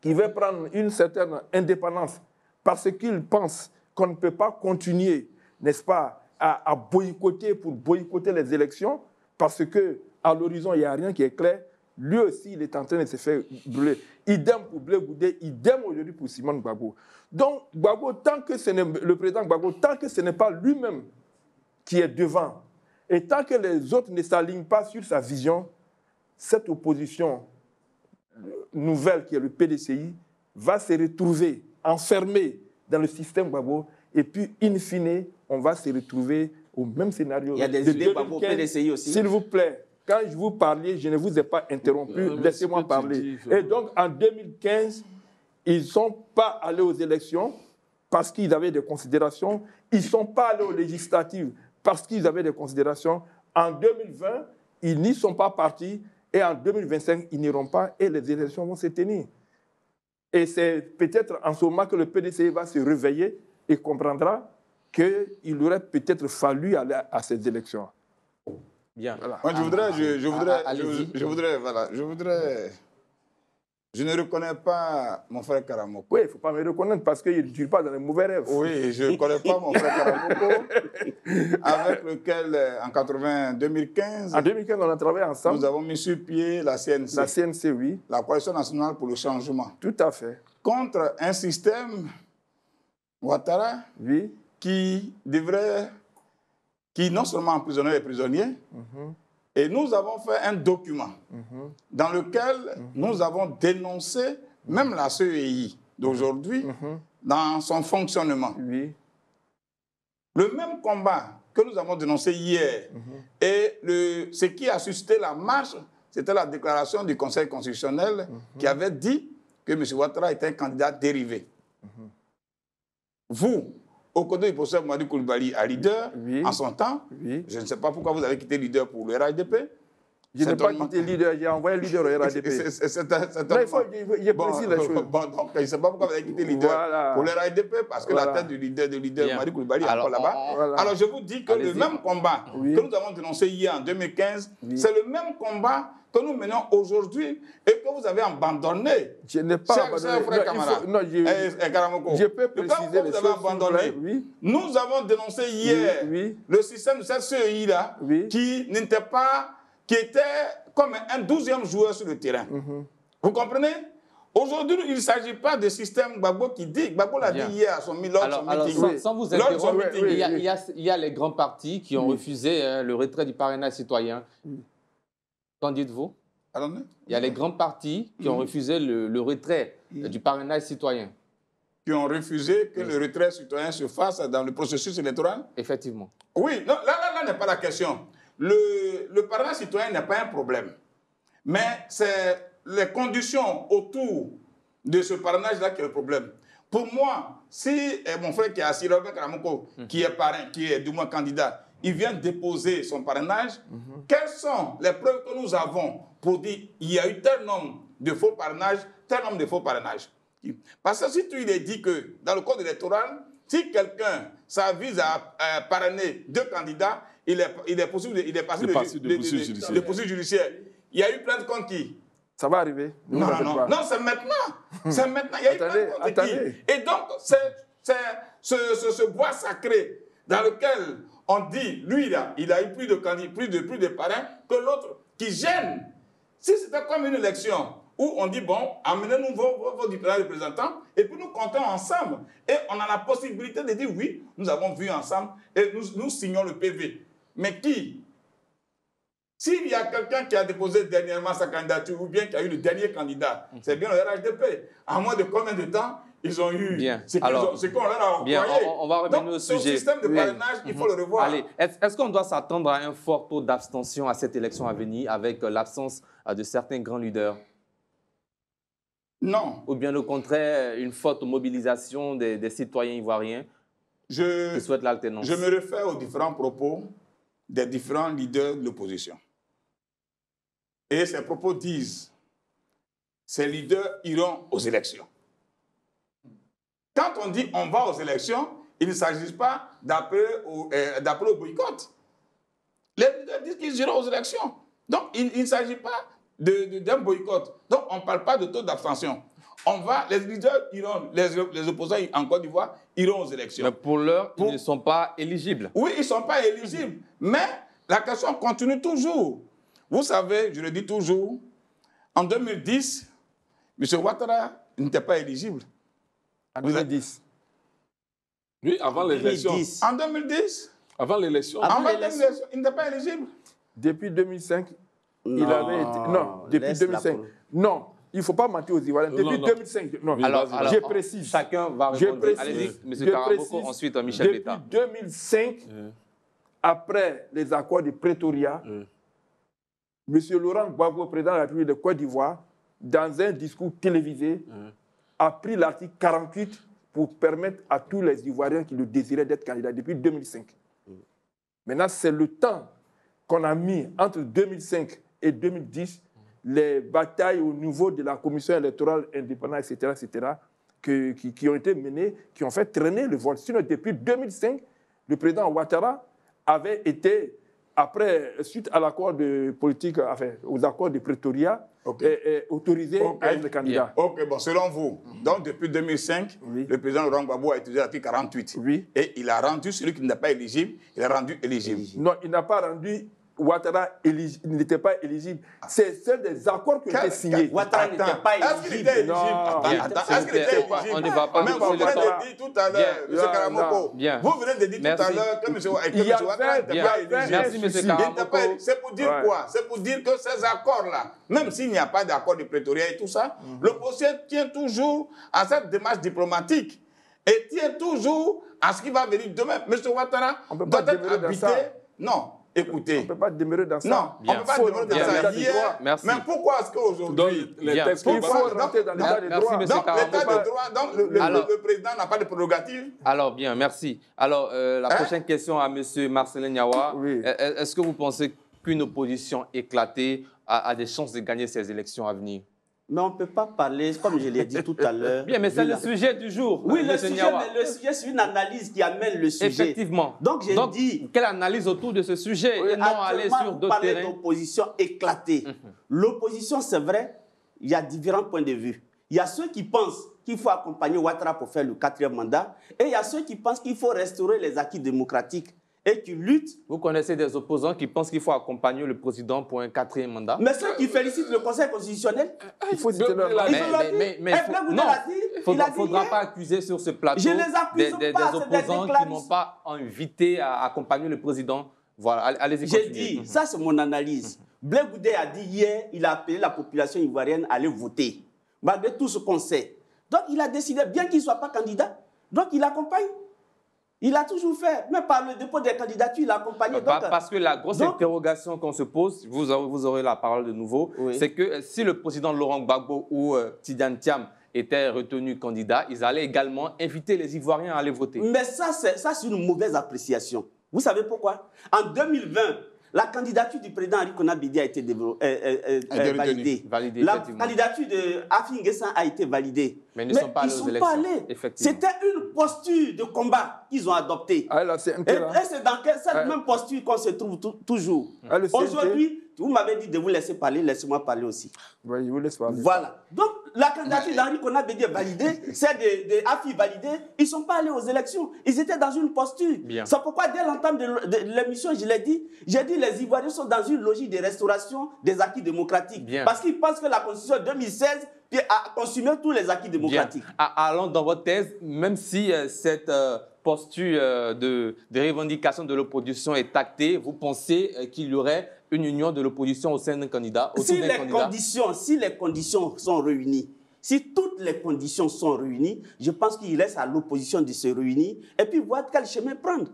qui veut prendre une certaine indépendance parce qu'il pense qu'on ne peut pas continuer, n'est-ce pas, à boycotter pour boycotter les élections, parce qu'à l'horizon, il n'y a rien qui est clair. Lui aussi, il est en train de se faire brûler. Idem pour Blé Goudé, idem aujourd'hui pour Simone Gbagbo. Donc, Gbagbo, le président Gbagbo, tant que ce n'est pas lui-même qui est devant, et tant que les autres ne s'alignent pas sur sa vision, cette opposition nouvelle qui est le PDCI va se retrouver enfermée dans le système Gbagbo. Et puis, in fine, on va se retrouver au même scénario. Il y a des idées Gbagbo au PDCI aussi. S'il vous plaît, quand je vous parlais, je ne vous ai pas interrompu. Laissez-moi parler. Et donc, en 2015, ils ne sont pas allés aux élections parce qu'ils avaient des considérations. Ils ne sont pas allés aux législatives parce qu'ils avaient des considérations. En 2020, ils n'y sont pas partis. Et en 2025, ils n'iront pas et les élections vont se tenir. Et c'est peut-être en ce moment que le PDCI va se réveiller et comprendra qu'il aurait peut-être fallu aller à ces élections. Bien. Voilà. Moi, je ne reconnais pas mon frère Karamoko. Oui, il ne faut pas me reconnaître parce qu'il ne tire pas dans les mauvais rêves. Oui, je ne connais pas mon frère Karamoko, avec lequel, en 2015, en 2015, on a travaillé ensemble. Nous avons mis sur pied la CNC. La CNC, oui. La Coalition nationale pour le changement. Tout à fait. Contre un système, Ouattara, oui, qui non seulement emprisonnait les prisonniers, et nous avons fait un document dans lequel nous avons dénoncé même la CEI d'aujourd'hui dans son fonctionnement. Oui. Le même combat que nous avons dénoncé hier et ce qui a suscité la marche, c'était la déclaration du Conseil constitutionnel qui avait dit que M. Ouattara était un candidat dérivé. Vous, au côté du professeur Mouadi Koulibaly, à leader, en son temps, je ne sais pas pourquoi vous avez quitté leader pour le RHDP. Je n'ai pas quitté leader, j'ai envoyé leader au RHDP. Il faut préciser les choses. Bon, donc, je ne sais pas pourquoi vous avez quitté leader pour le RHDP, parce que la tête du leader Mouadi Koulibaly est encore là-bas. Alors, je vous dis que le même combat que nous avons dénoncé hier en 2015, c'est le même combat que nous menons aujourd'hui et que vous avez abandonné. Je n'ai pas abandonné. Frère camarade. Non, je peux préciser les choses. Abandonné. Nous avons dénoncé hier le système de cette CEI-là qui n'était pas, qui était comme un 12e joueur sur le terrain. Vous comprenez? Aujourd'hui, il ne s'agit pas de système Gbagbo qui dit, Gbagbo l'a dit hier à son meeting. Alors, sans vous interrompre, il y a les grands partis qui ont refusé le retrait du parrainage citoyen. Qu'en dites-vous? Il y a les grands partis qui ont refusé le retrait du parrainage citoyen. Qui ont refusé que le retrait citoyen se fasse dans le processus électoral? Effectivement. Oui, non, là n'est pas la question. Le parrainage citoyen n'est pas un problème. Mais c'est les conditions autour de ce parrainage-là qui est le problème. Pour moi, si mon frère qui est assis, Robert Karamoko, qui est parrain, qui est du moins candidat, il vient déposer son parrainage, quelles sont les preuves que nous avons pour dire qu'il y a eu tel nombre de faux parrainages, tel nombre de faux parrainages? Parce que si tu lui dis que dans le code électoral, si quelqu'un s'avise à parrainer 2 candidats, il est possible, il est passé de poursuite judiciaire. Il y a eu plainte contre qui? Ça va arriver. Non, c'est maintenant. C'est maintenant. Il y a eu plainte contre qui? Et donc, c'est ce bois sacré dans lequel on dit, lui, il a eu plus de parrains que l'autre qui gêne. Si c'était comme une élection où on dit, bon, amenez-nous vos différents représentants et puis nous comptons ensemble. Et on a la possibilité de dire, oui, nous avons vu ensemble et nous signons le PV. Mais qui? S'il y a quelqu'un qui a déposé dernièrement sa candidature ou bien qui a eu le dernier candidat, c'est bien le RHDP. À moins de combien de temps ils ont eu ce qu'on leur a envoyé? On va revenir au sujet. Ce système de parrainage, il faut le revoir. Allez, est-ce qu'on doit s'attendre à un fort taux d'abstention à cette élection à venir avec l'absence de certains grands leaders? Non. Ou bien au contraire, une forte mobilisation des citoyens ivoiriens qui souhaitent l'alternance? Je me réfère aux différents propos des différents leaders de l'opposition. Et ces propos disent, ces leaders iront aux élections. Quand on dit on va aux élections, il ne s'agit pas d'appeler au boycott. Les leaders disent qu'ils iront aux élections. Donc, il ne s'agit pas d'un boycott. Donc, on ne parle pas de taux d'abstention. Les leaders iront, les opposants en Côte d'Ivoire iront aux élections. Mais pour l'heure, ils ne sont pas éligibles. Oui, ils ne sont pas éligibles. Mais la question continue toujours. Vous savez, je le dis toujours, en 2010, M. Ouattara n'était pas éligible. En 2010. Oui, avant l'élection. En 2010. Avant l'élection. Il n'était pas éligible. Depuis 2005, il avait été... Non, depuis 2005. Non, il ne faut pas mentir aux Ivoiriens. Depuis 2005, non, Alors, je précise. Chacun va répondre. Allez-y, M. Karamboko, ensuite Michel Betta. Depuis 2005, après les accords de Pretoria, M. Laurent Gbagbo, président de la République de Côte d'Ivoire, dans un discours télévisé, a pris l'article 48 pour permettre à tous les Ivoiriens qui le désiraient d'être candidats depuis 2005. Maintenant, c'est le temps qu'on a mis entre 2005 et 2010, les batailles au niveau de la commission électorale indépendante, etc., qui ont été menées, qui ont fait traîner le vote. Sinon, depuis 2005, le président Ouattara avait été, suite à l'accord de politique, enfin, aux accords de Pretoria, autorisé à être candidat. Ok, bon, selon vous, donc depuis 2005, le président Laurent Gbagbo a utilisé l'article 48. Et il a rendu celui qui n'est pas éligible, il a rendu éligible. Non, il n'a pas rendu Ouattara éligible, il n'était pas éligible. C'est des accords qui ont été signés. Ouattara n'était pas éligible. Est-ce qu'il était éligible? Est-ce qu'il était éligible? On ne va pas même vous venez de dire tout à l'heure, M. Karamoko, vous venez de dire tout à l'heure que M. Ouattara n'était pas éligible. Merci, M. Karamoko. C'est pour dire quoi? C'est pour dire que ces accords-là, même s'il n'y a pas d'accord de Pretoria et tout ça, l'opposition tient toujours à cette démarche diplomatique et tient toujours à ce qui va venir demain. M. Ouattara doit être habité. Non. Écoutez. On ne peut pas demeurer dans ça. Non, on ne peut pas demeurer dans ça. Hier, mais pourquoi est-ce qu'aujourd'hui, il faut rentrer dans l'état de droit? Donc, l'état de droit, donc le président n'a pas de prérogative. Alors, bien, merci. Alors, la prochaine question à M. Marcelin Niawa. Est-ce que vous pensez qu'une opposition éclatée a des chances de gagner ces élections à venir? Mais on ne peut pas parler, comme je l'ai dit tout à l'heure. Bien, mais c'est le sujet du jour. Oui, le sujet, c'est une analyse qui amène le sujet. Effectivement. Donc, j'ai dit... Quelle analyse autour de ce sujet et non aller sur d'autres terrains? On parle d'opposition éclatée. L'opposition, c'est vrai, il y a différents points de vue. Il y a ceux qui pensent qu'il faut accompagner Ouattara pour faire le 4e mandat et il y a ceux qui pensent qu'il faut restaurer les acquis démocratiques et qui luttent. Vous connaissez des opposants qui pensent qu'il faut accompagner le président pour un 4e mandat? Mais ceux qui félicitent le Conseil constitutionnel, il faut citer leur nom. Mais il ne faudra pas accuser sur ce plateau des opposants qui n'ont pas invité à accompagner le président. Voilà, allez-y. J'ai dit, ça c'est mon analyse. Blé Goudé a dit hier, il a appelé la population ivoirienne à aller voter, malgré tout ce qu'on sait. Donc il a décidé, bien qu'il ne soit pas candidat, donc il accompagne. Il a toujours fait, même par le dépôt des candidatures, il a accompagné. Parce que la grosse interrogation qu'on se pose, vous aurez la parole de nouveau, c'est que si le président Laurent Gbagbo ou Tidiane Thiam étaient retenus candidats, ils allaient également inviter les Ivoiriens à aller voter. Mais ça, c'est une mauvaise appréciation. Vous savez pourquoi? En 2020, la candidature du président Henri Konan Bédié a été validée. La candidature de Afi N'Guessan a été validée. Mais ils ne sont pas allés aux élections. C'était une posture de combat qu'ils ont adoptée. Et c'est dans cette même posture qu'on se trouve toujours. Aujourd'hui, vous m'avez dit de vous laisser parler, laissez-moi parler aussi. Oui, je vous laisse parler. Voilà. Donc, la candidature d'Henri Konan Bédié validée, celle de Afi validée, ils ne sont pas allés aux élections. Ils étaient dans une posture. C'est pourquoi, dès l'entame de l'émission, je l'ai dit, j'ai dit les Ivoiriens sont dans une logique de restauration des acquis démocratiques. Parce qu'ils pensent que la Constitution de 2016 a consumé tous les acquis démocratiques. Allons dans votre thèse, même si cette posture de revendication de l'opposition est actée, vous pensez qu'il y aurait une union de l'opposition au sein d'un candidat? Si les conditions sont réunies, si toutes les conditions sont réunies, je pense qu'il reste à l'opposition de se réunir et puis voir quel chemin prendre.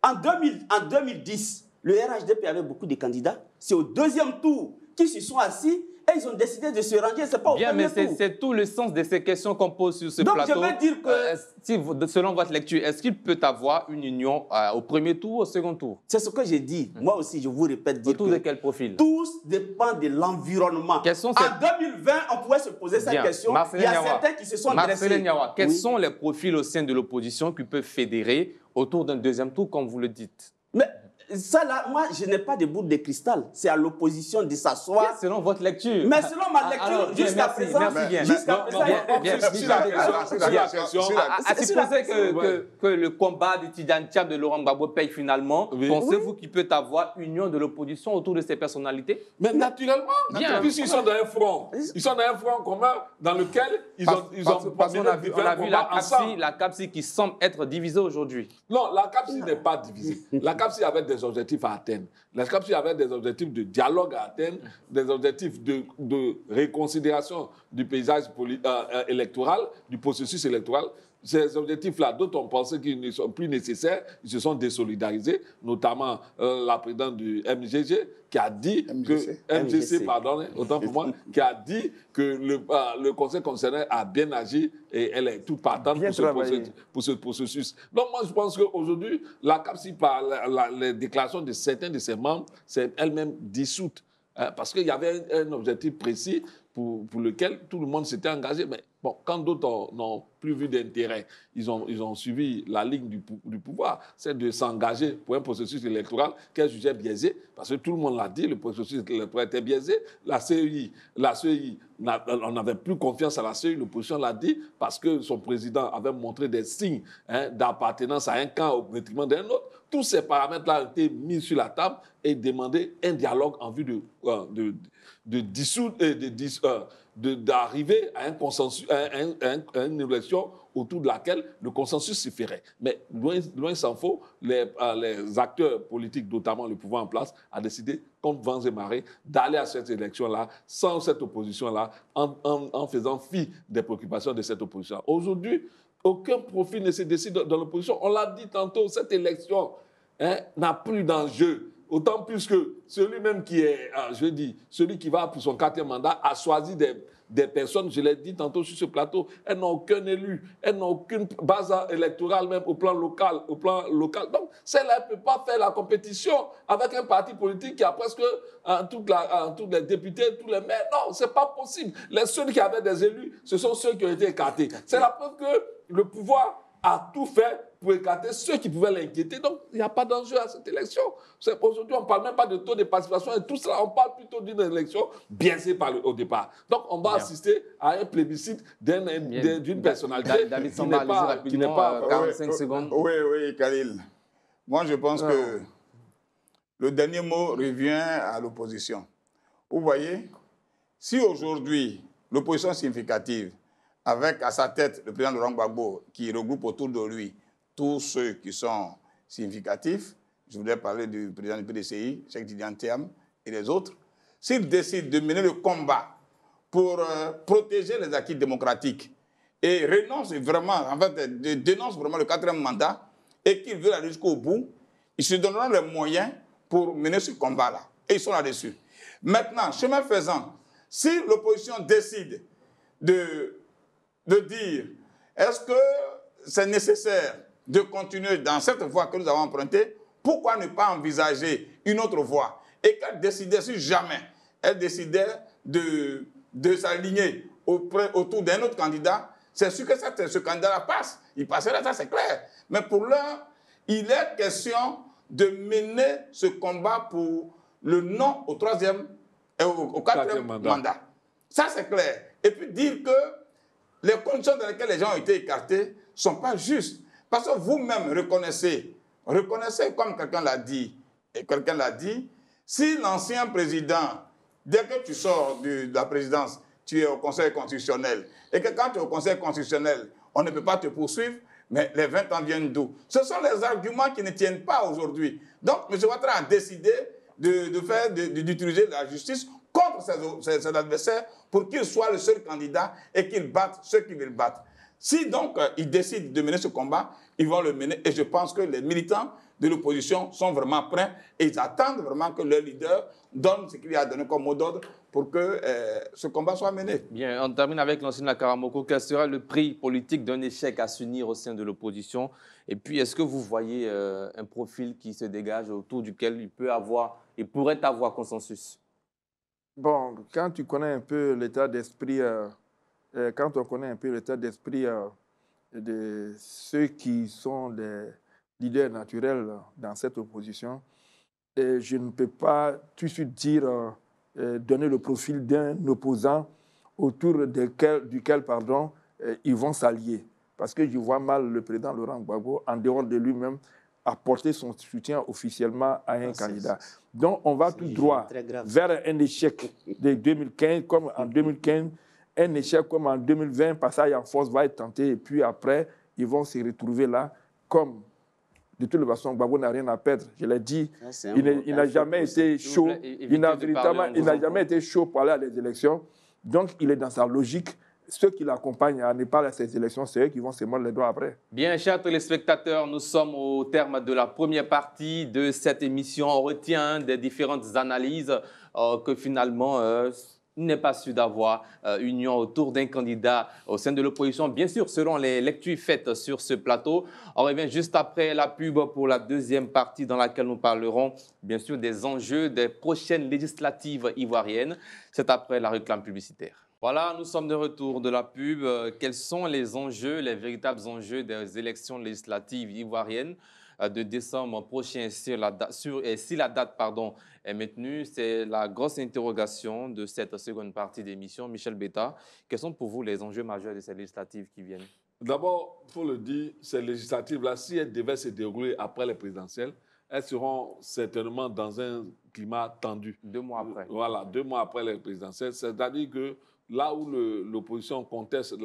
En 2010, le RHDP avait beaucoup de candidats. C'est au 2e tour qu'ils se sont assis et ils ont décidé de se ranger. C'est pas au premier tour. C'est tout le sens de ces questions qu'on pose sur ce plateau. Donc je veux dire que... selon votre lecture, est-ce qu'il peut avoir une union au premier tour ou au second tour? C'est ce que j'ai dit. Moi aussi, je vous répète. Autour de quel profil? Tout dépend de l'environnement. En 2020, on pouvait se poser cette question. Il y a certains qui se sont dressés. Quels sont les profils au sein de l'opposition qui peuvent fédérer autour d'un 2e tour, comme vous le dites? Mais ça là, moi, je n'ai pas de boule de cristal. C'est à l'opposition de s'asseoir. Selon votre lecture. Mais selon ma lecture, jusqu'à présent, à supposer que le combat de Tidiane Thiam de Laurent Gbagbo paye finalement, pensez-vous qu'il peut avoir union de l'opposition autour de ces personnalités? Mais naturellement, puisqu'ils sont dans un front. Ils sont dans un front commun dans lequel ils ont parce qu'on a vu la CAPSI qui semble être divisée aujourd'hui. Non, la CAPSI n'est pas divisée. La CAPSI avait des des objectifs à atteindre. Les CAPSI avaient des objectifs de dialogue à atteindre, des objectifs de réconsidération du paysage électoral, du processus électoral. Ces objectifs-là, d'autres ont pensé qu'ils ne sont plus nécessaires, ils se sont désolidarisés, notamment la présidente du MGG qui a dit MGC, pardon, autant pour moi, qui a dit que le Conseil constitutionnel a bien agi et elle est toute partante pour ce processus. Donc moi, je pense qu'aujourd'hui, la CAPSI, par les déclarations de certains de ses membres, c'est elle-même dissoute. Parce qu'il y avait un objectif précis pour lequel tout le monde s'était engagé. Mais bon, quand d'autres n'ont plus vu d'intérêt, ils ont suivi la ligne du pouvoir, c'est de s'engager pour un processus électoral qu'elle jugeait biaisé, parce que tout le monde l'a dit, le processus électoral était biaisé. La CEI, on n'avait plus confiance à la CEI, l'opposition l'a dit, parce que son président avait montré des signes d'appartenance à un camp au détriment d'un autre. Tous ces paramètres-là ont été mis sur la table et demandé un dialogue en vue d'arriver à un consensus, à une élection autour de laquelle le consensus se ferait. Mais loin s'en faut, les acteurs politiques, notamment le pouvoir en place, a décidé, contre vents et marées, d'aller à cette élection-là, sans cette opposition-là, en faisant fi des préoccupations de cette opposition. Aujourd'hui, aucun profil ne se décide dans l'opposition. On l'a dit tantôt, cette élection n'a plus d'enjeu. Autant plus que celui-même qui est, celui qui va pour son 4e mandat a choisi des personnes, je l'ai dit tantôt sur ce plateau, elles n'ont aucun élu, elles n'ont aucune base électorale même au plan local. Donc, celle-là ne peut pas faire la compétition avec un parti politique qui a presque tous les députés, tous les maires. Non, ce n'est pas possible. Les seuls qui avaient des élus, ce sont ceux qui ont été écartés. C'est la preuve que le pouvoir a tout fait pour écarter ceux qui pouvaient l'inquiéter. Donc, il n'y a pas d'enjeu à cette élection. Aujourd'hui, on ne parle même pas de taux de participation et tout cela, on parle plutôt d'une élection biaisée au départ. Donc, on va assister à un plébiscite d'une personnalité David qui n'est pas 45 secondes. Oui, Khalil. Moi, je pense que le dernier mot revient à l'opposition. Vous voyez, si aujourd'hui, l'opposition significative, avec à sa tête le président Laurent Gbagbo, qui regroupe autour de lui tous ceux qui sont significatifs, je voudrais parler du président du PDCI, Cheikh Tidiane Thiam et les autres, s'ils décident de mener le combat pour protéger les acquis démocratiques et renoncent vraiment, dénoncent vraiment le 4e mandat et qu'ils veulent aller jusqu'au bout, ils se donneront les moyens pour mener ce combat-là. Et ils sont là-dessus. Maintenant, chemin faisant, si l'opposition décide de dire, est-ce que c'est nécessaire de continuer dans cette voie que nous avons empruntée, pourquoi ne pas envisager une autre voie? Et qu'elle décidait, si jamais elle décidait de s'aligner autour d'un autre candidat, c'est sûr que ce candidat-là passe. Il passerait, ça c'est clair. Mais pour l'heure, il est question de mener ce combat pour le non au 3e et au 4e mandat. Ça c'est clair. Et puis dire que les conditions dans lesquelles les gens ont été écartés ne sont pas justes. Parce que vous-même reconnaissez comme quelqu'un l'a dit, si l'ancien président, dès que tu sors de la présidence, tu es au Conseil constitutionnel, et que quand tu es au Conseil constitutionnel, on ne peut pas te poursuivre, mais les 20 ans viennent d'où? Ce sont les arguments qui ne tiennent pas aujourd'hui. Donc, M. Ouattara a décidé d'utiliser la justice contre ses adversaires pour qu'il soit le seul candidat et qu'il batte ceux qui veulent battre. Si donc ils décident de mener ce combat, ils vont le mener et je pense que les militants de l'opposition sont vraiment prêts et ils attendent vraiment que leur leader donne ce qu'il a donné comme mot d'ordre pour que ce combat soit mené. Bien, on termine avec l'ancien Karamoko. Quel sera le prix politique d'un échec à s'unir au sein de l'opposition? Et puis, est-ce que vous voyez un profil qui se dégage autour duquel il pourrait avoir consensus? Bon, quand tu connais un peu l'état d'esprit, quand on connaît un peu l'état d'esprit de ceux qui sont les leaders naturels dans cette opposition, je ne peux pas tout de suite dire, donner le profil d'un opposant autour duquel ils vont s'allier. Parce que je vois mal le président Laurent Gbagbo, en dehors de lui-même, apporter son soutien officiellement à un candidat. Donc, on va tout droit vers un échec de 2015, comme en 2015, un échec comme en 2020, passage en force va être tenté, et puis après, ils vont se retrouver là, comme de toute façon, Gbagbo n'a rien à perdre. Je l'ai dit, Ça, il n'a jamais été chaud. Il n'a jamais été chaud pour aller à des élections. Donc, il est dans sa logique. Ceux qui l'accompagnent à ne pas aller à ces élections, c'est eux qui vont se mordre les doigts après. Bien, chers téléspectateurs, nous sommes au terme de la première partie de cette émission. On retient des différentes analyses que finalement, il n'est pas sûr d'avoir union autour d'un candidat au sein de l'opposition. Bien sûr, selon les lectures faites sur ce plateau, on revient juste après la pub pour la deuxième partie dans laquelle nous parlerons, bien sûr, des enjeux des prochaines législatives ivoiriennes. C'est après la réclame publicitaire. Voilà, nous sommes de retour de la pub. Quels sont les enjeux, les véritables enjeux des élections législatives ivoiriennes de décembre prochain si la date est maintenue? C'est la grosse interrogation de cette seconde partie d'émission. Michel Betta, quels sont pour vous les enjeux majeurs de ces législatives qui viennent? D'abord, il faut le dire, ces législatives-là, si elles devaient se dérouler après les présidentielles, elles seront certainement dans un climat tendu. 2 mois après. Voilà, 2 mois après les présidentielles. C'est-à-dire que là où l'opposition conteste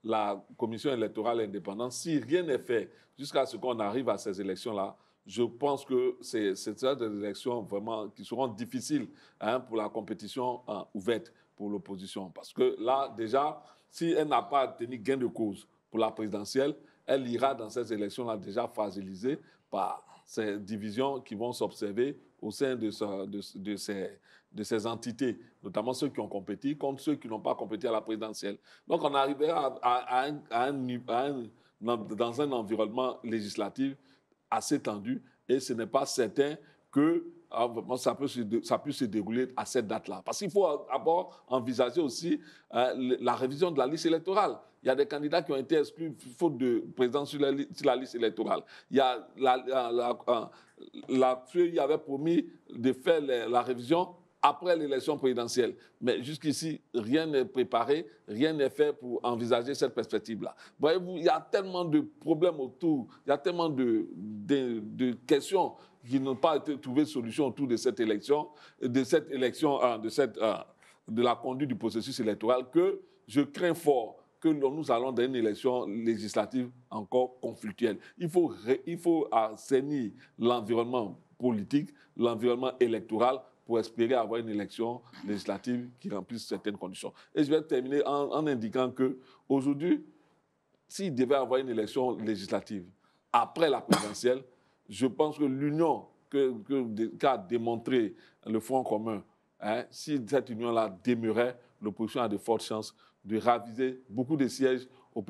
la commission électorale indépendante, si rien n'est fait jusqu'à ce qu'on arrive à ces élections-là, je pense que c'est des élections vraiment qui seront difficiles pour la compétition ouverte pour l'opposition. Parce que là, déjà, si elle n'a pas tenu gain de cause pour la présidentielle, elle ira dans ces élections-là déjà fragilisée par ces divisions qui vont s'observer au sein de ces entités, notamment ceux qui ont compétit contre ceux qui n'ont pas compétit à la présidentielle. Donc, on arrivera dans un environnement législatif assez tendu et ce n'est pas certain que ça puisse se dérouler à cette date-là. Parce qu'il faut d'abord envisager aussi la révision de la liste électorale. Il y a des candidats qui ont été exclus faute de présence sur la liste électorale. Il y a la CEI avait promis de faire la révision après l'élection présidentielle. Mais jusqu'ici, rien n'est préparé, rien n'est fait pour envisager cette perspective-là. Voyez-vous, il y a tellement de problèmes autour, il y a tellement de questions qui n'ont pas été trouvées de solution autour de cette élection, de la conduite du processus électoral, que je crains fort que nous allons dans une élection législative encore conflictuelle. Il faut assainir l'environnement politique, l'environnement électoral pour espérer avoir une élection législative qui remplisse certaines conditions. Et je vais terminer en indiquant qu'aujourd'hui, s'il devait y avoir une élection législative après la présidentielle, je pense que l'union qu'a démontré le Front commun, si cette union-là demeurait, l'opposition a de fortes chances de raviser beaucoup de sièges au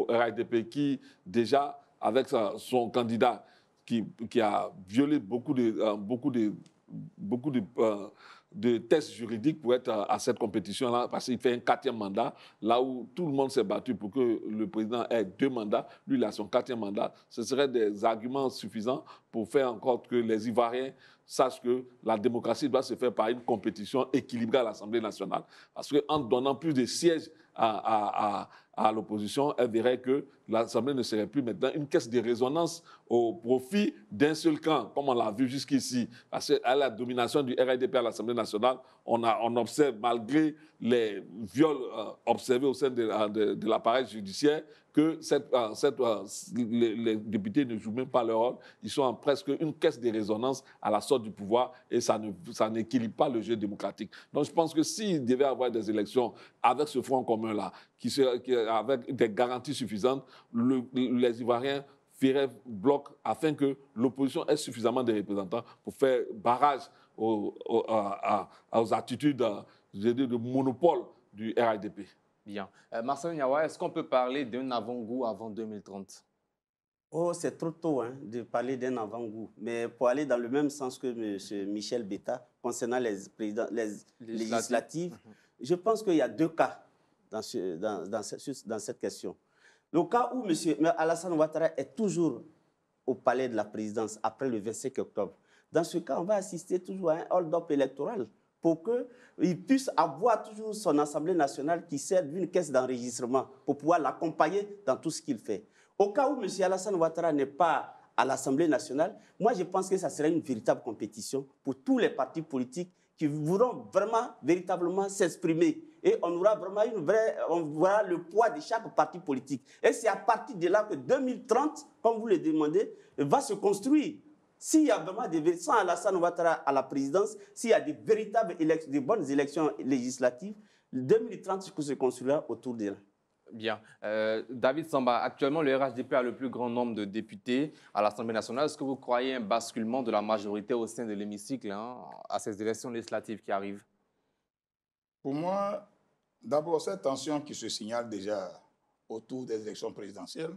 RHDP qui, déjà, avec son candidat qui a violé beaucoup de tests juridiques pour être à cette compétition-là, parce qu'il fait un 4e mandat, là où tout le monde s'est battu pour que le président ait 2 mandats, lui, il a son 4e mandat. Ce seraient des arguments suffisants pour faire en sorte que les Ivoiriens sachent que la démocratie doit se faire par une compétition équilibrée à l'Assemblée nationale. Parce qu'en donnant plus de sièges à l'opposition, elle verrait que l'Assemblée ne serait plus maintenant une caisse de résonance au profit d'un seul camp, comme on l'a vu jusqu'ici. Parce qu'à la domination du RHDP à l'Assemblée nationale, on observe, malgré les viols observés au sein de l'appareil judiciaire, que les députés ne jouent même pas leur rôle. Ils sont presque une caisse de résonance à la sorte du pouvoir et ça n'équilibre pas le jeu démocratique. Donc je pense que s'il devait y avoir des élections avec ce Front commun-là, avec des garanties suffisantes, les Ivoiriens feraient bloc afin que l'opposition ait suffisamment de représentants pour faire barrage aux attitudes de monopole du RHDP. Bien. Marcel Niawa, est-ce qu'on peut parler d'un avant-goût avant 2030? Oh, c'est trop tôt de parler d'un avant-goût. Mais pour aller dans le même sens que M. Michel Betta, concernant les législatives, je pense qu'il y a 2 cas dans cette question. Le cas où M. Alassane Ouattara est toujours au palais de la présidence après le 25 octobre. Dans ce cas, on va assister toujours à un hold-up électoral pour qu'il puisse avoir toujours son Assemblée nationale qui sert d'une caisse d'enregistrement pour pouvoir l'accompagner dans tout ce qu'il fait. Au cas où M. Alassane Ouattara n'est pas à l'Assemblée nationale, moi je pense que ça serait une véritable compétition pour tous les partis politiques qui voudront vraiment, véritablement s'exprimer Et on aura vraiment on verra le poids de chaque parti politique. Et c'est à partir de là que 2030, comme vous le demandez, va se construire. S'il y a vraiment sans Alassane Ouattara à la présidence, s'il y a de bonnes élections législatives, 2030 se construira autour de là. Bien. David Samba, actuellement, le RHDP a le plus grand nombre de députés à l'Assemblée nationale. Est-ce que vous croyez un basculement de la majorité au sein de l'hémicycle à ces élections législatives qui arrivent? Pour moi, d'abord, cette tension qui se signale déjà autour des élections présidentielles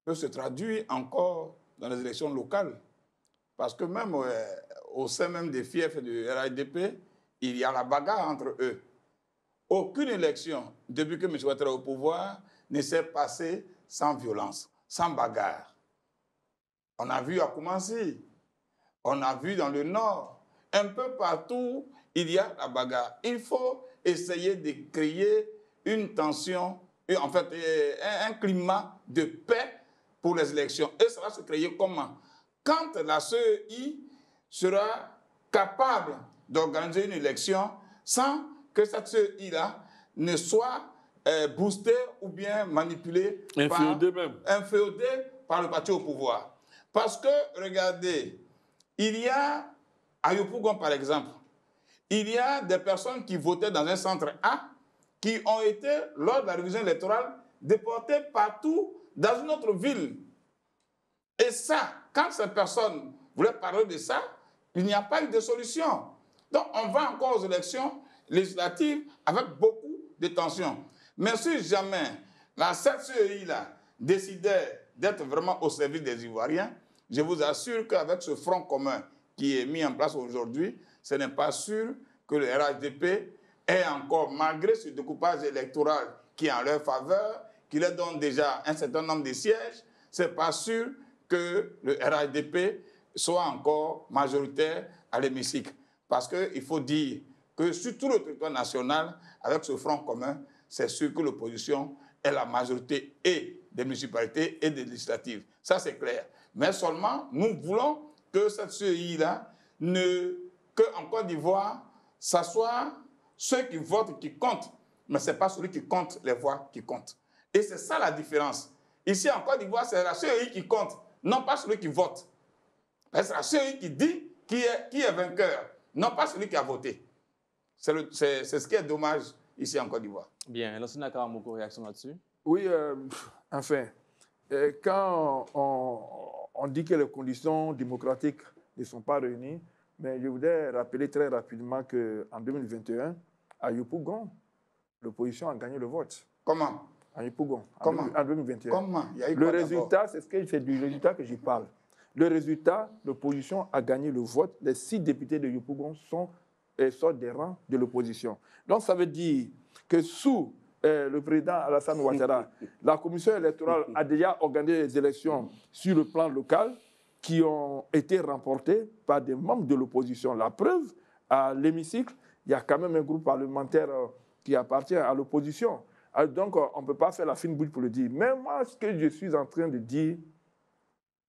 peut se traduire encore dans les élections locales. Parce que même au sein même des fiefs du RHDP, il y a la bagarre entre eux. Aucune élection, depuis que M. Ouattara est au pouvoir, ne s'est passée sans violence, sans bagarre. On a vu à Koumassi, on a vu dans le Nord, un peu partout, il y a la bagarre. Il faut essayer de créer une tension, en fait, un climat de paix pour les élections. Et ça va se créer comment? Quand la CEI sera capable d'organiser une élection sans que cette CEI-là ne soit boostée ou bien manipulée, inféodée par le parti au pouvoir. Parce que, regardez, il y a, à Yopougon par exemple, il y a des personnes qui votaient dans un centre A qui ont été, lors de la révision électorale, déportées partout dans une autre ville. Et ça, quand ces personnes voulaient parler de ça, il n'y a pas eu de solution. Donc, on va encore aux élections législatives avec beaucoup de tensions. Mais si jamais la CEI-là décidait d'être vraiment au service des Ivoiriens, je vous assure qu'avec ce front commun qui est mis en place aujourd'hui, ce n'est pas sûr que le RHDP ait encore, malgré ce découpage électoral qui est en leur faveur, qui leur donne déjà un certain nombre de sièges, ce n'est pas sûr que le RHDP soit encore majoritaire à l'hémicycle. Parce qu'il faut dire que sur tout le territoire national, avec ce front commun, c'est sûr que l'opposition est la majorité et des municipalités et des législatives. Ça, c'est clair. Mais seulement, nous voulons que cette CEI-là, qu'en Côte d'Ivoire, ça soit ceux qui votent qui comptent. Mais ce n'est pas celui qui compte les voix qui comptent. Et c'est ça la différence. Ici, en Côte d'Ivoire, c'est la CEI qui compte, non pas celui qui vote. C'est la CEI qui dit qui est vainqueur, non pas celui qui a voté. C'est ce qui est dommage ici en Côte d'Ivoire. Bien. Lansana Karamoko, réaction là-dessus? Oui, enfin, quand on dit que les conditions démocratiques ne sont pas réunies, mais je voudrais rappeler très rapidement qu'en 2021, à Yopougon, l'opposition a gagné le vote. Comment? À Yopougon, Comment? En 2021. Comment? Il y a eu le résultat, c'est du résultat que j'y parle. Le résultat, l'opposition a gagné le vote. Les 6 députés de Yopougon sortent des rangs de l'opposition. Donc, ça veut dire que sous le président Alassane Ouattara, la commission électorale a déjà organisé des élections sur le plan local qui ont été remportées par des membres de l'opposition. La preuve, à l'hémicycle, il y a quand même un groupe parlementaire qui appartient à l'opposition. Donc, on ne peut pas faire la fine bouche pour le dire. Mais moi, ce que je suis en train de dire,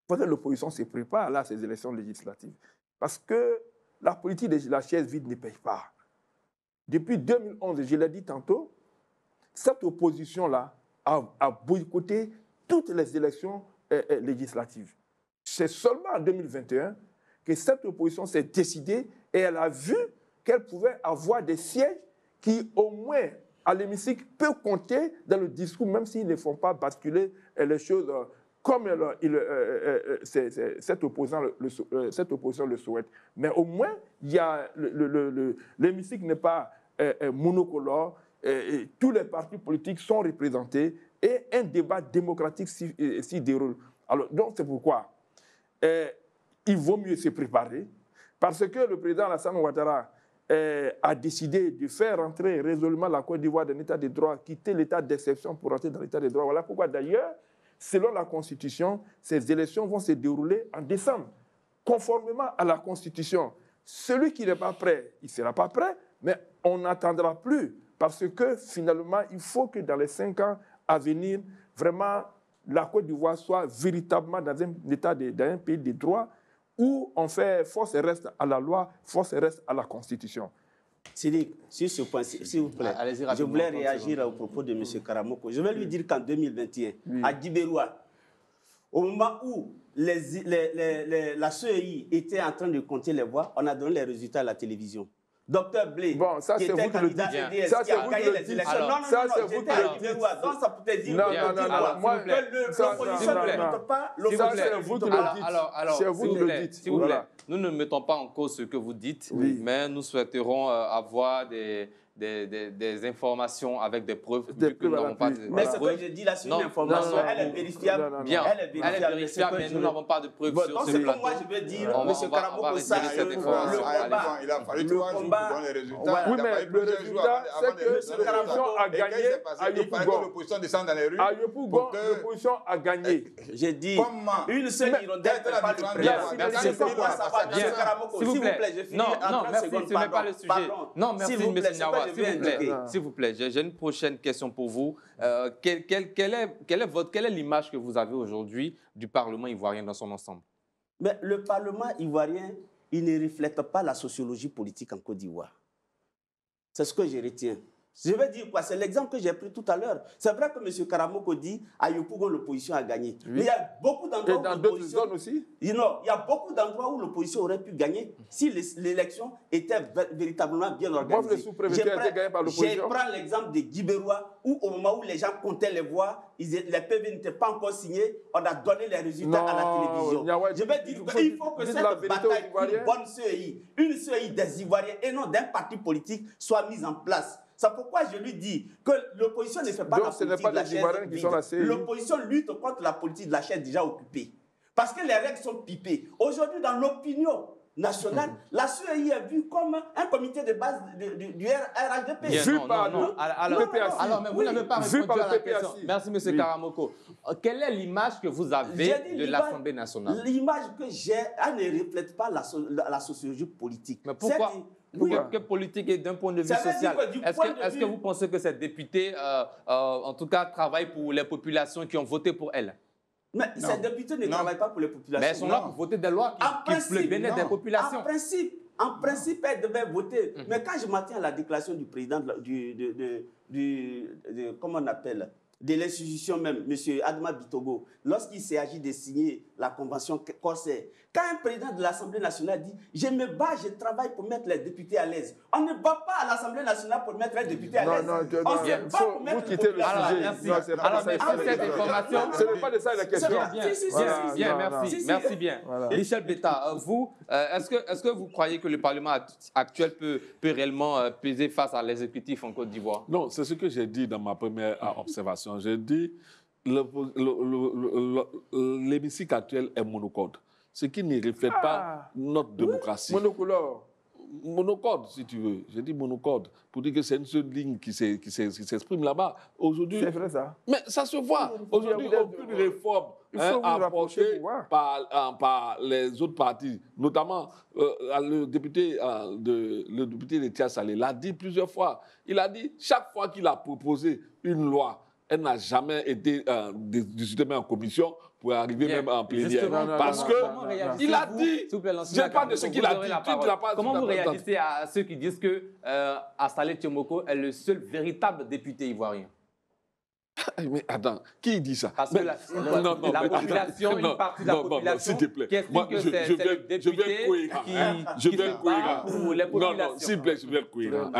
peut-être l'opposition se prépare là à ces élections législatives. Parce que la politique de la chaise vide ne paye pas. Depuis 2011, je l'ai dit tantôt, cette opposition-là a boycotté toutes les élections législatives. C'est seulement en 2021 que cette opposition s'est décidée et elle a vu qu'elle pouvait avoir des sièges qui, au moins, à l'hémicycle, peuvent compter dans le discours, même s'ils ne font pas basculer les choses comme cet opposant le souhaite. Mais au moins, l'hémicycle n'est pas monocolore, tous les partis politiques sont représentés et un débat démocratique s'y déroule. Alors, donc, c'est pourquoi il vaut mieux se préparer, parce que le président Alassane Ouattara a décidé de faire entrer résolument la Côte d'Ivoire dans l'état de droit, quitter l'état d'exception pour entrer dans l'état de droit. Voilà pourquoi, d'ailleurs, selon la Constitution, ces élections vont se dérouler en décembre. Conformément à la Constitution, celui qui n'est pas prêt, il ne sera pas prêt, mais on n'attendra plus. Parce que finalement, il faut que dans les 5 ans à venir, vraiment, la Côte d'Ivoire soit véritablement dans un pays de droit où on fait force et reste à la loi, force et reste à la Constitution. Sidi, sur ce point, s'il vous plaît, je voulais réagir au propos de M. Karamoko. Je vais lui dire qu'en 2021, à Djibéroua, au moment où la CEI était en train de compter les voix, on a donné les résultats à la télévision. Docteur Blé, bon, ça, qui était candidat CDS, qui a gagné les élections. Non, j'étais à Djibéroua. Donc, ça peut dire que l'opposition ne compte pas. Ça, c'est vous qui le dites. C'est vous qui le dites. S'il vous plaît, nous ne mettons pas en cause ce que vous dites, mais nous souhaiterons avoir des informations avec des preuves, vu que nous n'avons pas de preuves. Mais ce que je dis là, c'est une information, elle est vérifiable. Bien, elle est vérifiable, mais nous n'avons pas de preuves sur ce plateau. Moi, je veux dire, M. Karamoko sache que il a fallu 3 jours pour donner les résultats. Oui, mais le résultat, c'est que l'opposition a gagné à Yopougon. L'opposition descend dans les rues. À Yopougon, l'opposition a gagné. J'ai dit, une seule hirondelle ne fait pas le printemps. C'est pourquoi ça va. M. Karamoko, s'il vous plaît, je finis en 30 secondes. Ce n'est pas le sujet. Non, merci, M. Niawa. Niawa. S'il vous plaît, j'ai une prochaine question pour vous. Quelle est l'image que vous avez aujourd'hui du Parlement ivoirien dans son ensemble? Mais le Parlement ivoirien, il ne reflète pas la sociologie politique en Côte d'Ivoire. C'est ce que je retiens. Je vais dire quoi? C'est l'exemple que j'ai pris tout à l'heure. C'est vrai que M. Karamoko dit à Yopougon, l'opposition a gagné. Oui. Mais il y a beaucoup d'endroits où dans d'autres zones aussi. Il y a beaucoup d'endroits où l'opposition aurait pu gagner si l'élection était véritablement bien organisée. Moi, le sous-préfet a été gagné par l'opposition. Je prends l'exemple de Djibéroua, où au moment où les gens comptaient les voix, les PV n'étaient pas encore signés, on a donné les résultats à la télévision. Je vais dire qu'il faut que cette bataille, une bonne CEI, une CEI des Ivoiriens et non d'un parti politique soit mise en place. C'est pourquoi je lui dis que l'opposition ne fait pas la politique de la chaise vide. L'opposition lutte contre la politique de la chaise déjà occupée. Parce que les règles sont pipées. Aujourd'hui, dans l'opinion nationale, la CEI est vue comme un comité de base du RHDP. Vu par le PPAC. Alors, mais vous n'avez pas répondu à la question. Merci, M. Karamoko. Quelle est l'image que vous avez de l'Assemblée nationale? L'image que j'ai, elle ne reflète pas la sociologie politique. Mais pourquoi? Que politique et d'un point de vue social, est-ce que vous pensez que cette députée, en tout cas, travaille pour les populations qui ont voté pour elle? Mais ces députés ne travaillent pas pour les populations. Mais elles sont là pour voter des lois qui pour le bien-être des populations. En principe, elles devaient voter. Mais quand je m'attends à la déclaration du président comment on appelle, de l'institution même, M. Adama Bitogo, lorsqu'il s'agit de signer la convention corsaire, quand un président de l'Assemblée nationale dit « Je me bats, je travaille pour mettre les députés à l'aise », on ne bat pas à l'Assemblée nationale pour mettre les députés à l'aise. On se bat pour mettre les députés à l'aise. Alors, cette information, ce n'est pas de ça la question. Bien, merci bien. Michel Betta, vous, est-ce que vous croyez que le Parlement actuel peut réellement peser face à l'exécutif en Côte d'Ivoire? Non, c'est ce que j'ai dit dans ma première observation. J'ai dit l'hémicycle actuel est monocorde, ce qui ne reflète pas notre démocratie. Monocolore. Monocorde, si tu veux. J'ai dit monocorde, pour dire que c'est une seule ligne qui s'exprime là-bas. Aujourd'hui, c'est vrai ça. Mais ça se voit. Aujourd'hui, aucune réforme apportée par les autres partis, notamment le député de Tia Salé l'a dit plusieurs fois. Il a dit, chaque fois qu'il a proposé une loi, elle n'a jamais été discutée en commission pour arriver même en plénière. Parce qu'il a dit, je ne parle de ce qu'il a dit. Comment vous réagissez à ceux qui disent que Assalé Tiomoko est le seul véritable député ivoirien? Mais attends, qui dit ça? Parce que la population, une partie de la population, s'il te plaît. Qui explique que c'est le député qui se bat pour les populations. Non, s'il te plaît, je vais être cohérent.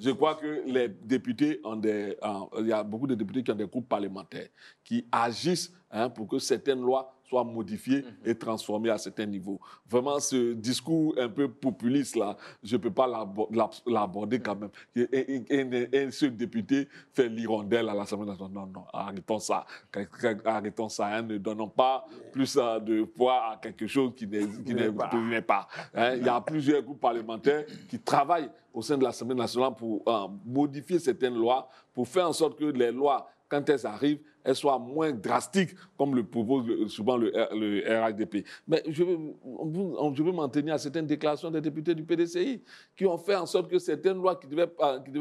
Je crois que les députés il y a beaucoup de députés qui ont des groupes parlementaires qui agissent pour que certaines lois soient modifiées et transformées à certains niveaux. Vraiment, ce discours un peu populiste, là, je ne peux pas l'aborder quand même. Et ce député fait l'hirondelle à l'Assemblée nationale. Non, arrêtons ça. Ne donnons pas plus de poids à quelque chose qui n'est pas. Il y a plusieurs groupes parlementaires qui travaillent au sein de l'Assemblée nationale pour modifier certaines lois, pour faire en sorte que les lois, quand elles arrivent, elles soient moins drastiques, comme le propose souvent le RHDP. Mais je veux m'en tenir à certaines déclarations des députés du PDCI qui ont fait en sorte que certaines lois qui devaient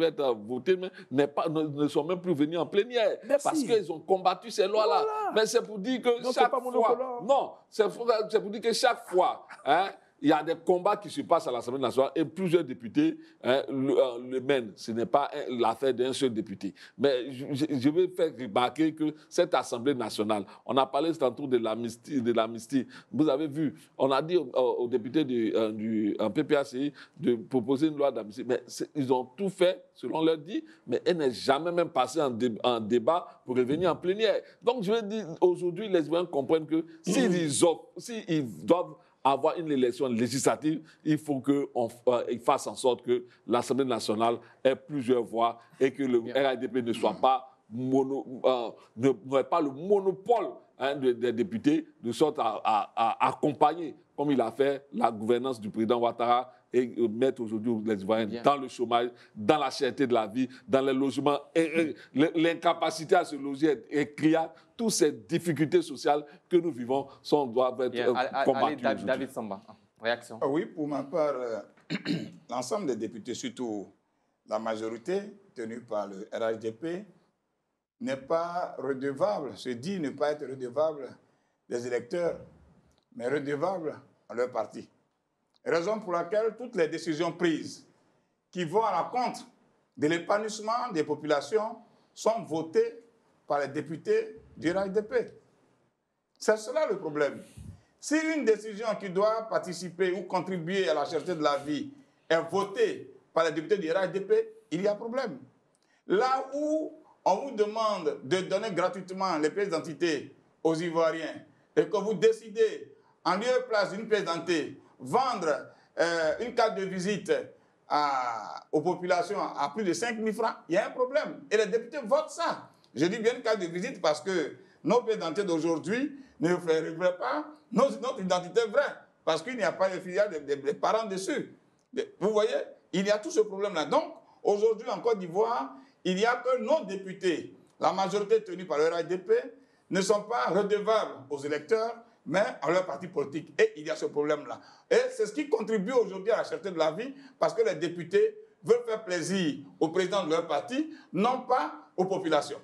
être votées ne sont même plus venues en plénière. Merci. Parce qu'ils ont combattu ces lois-là. Voilà. Mais c'est pour dire que chaque fois... Non, c'est pour dire que chaque fois... il y a des combats qui se passent à l'Assemblée nationale et plusieurs députés le mènent. Ce n'est pas l'affaire d'un seul député. Mais je veux faire remarquer que cette Assemblée nationale, on a parlé tantôt de l'amnistie. Vous avez vu, on a dit aux députés du PPACI de proposer une loi d'amnistie. Mais ils ont tout fait, selon leur dit, mais elle n'est jamais même passée en débat pour revenir en plénière. Donc, je veux dire, aujourd'hui, les Ivoiriens comprennent que s'ils doivent avoir une élection législative, il faut qu'ils fassent en sorte que l'Assemblée nationale ait plusieurs voix et que le RADP ne soit pas n'aurait pas le monopole des députés, de sorte à accompagner, comme il a fait, la gouvernance du président Ouattara et mettre aujourd'hui les Ivoiriens dans le chômage, dans la cherté de la vie, dans les logements, et l'incapacité à se loger et criard. Toutes ces difficultés sociales que nous vivons doivent être combattues. Allez, David Samba, réaction. Oui, pour ma part, l'ensemble des députés, surtout la majorité tenue par le RHDP, n'est pas redevable, se dit ne pas être redevable des électeurs, mais redevable à leur parti. Raison pour laquelle toutes les décisions prises qui vont à l'encontre de l'épanouissement des populations sont votées par les députés du RHDP. C'est cela le problème. Si une décision qui doit participer ou contribuer à la cherté de la vie est votée par les députés du RHDP, il y a problème. Là où on vous demande de donner gratuitement les pièces d'identité aux Ivoiriens et que vous décidez, en lieu et place d'une pièce d'identité, vendre une carte de visite aux populations à plus de 5 000 francs, il y a un problème. Et les députés votent ça. Je dis bien une carte de visite parce que nos pièces d'identité d'aujourd'hui ne reflètent pas notre identité vraie, parce qu'il n'y a pas de filiale des parents dessus. Vous voyez, il y a tout ce problème-là. Donc, aujourd'hui, en Côte d'Ivoire, il n'y a que nos députés, la majorité tenue par le RHDP, ne sont pas redevables aux électeurs, mais à leur parti politique. Et il y a ce problème-là. Et c'est ce qui contribue aujourd'hui à la cherté de la vie, parce que les députés veulent faire plaisir au président de leur parti, non pas aux populations.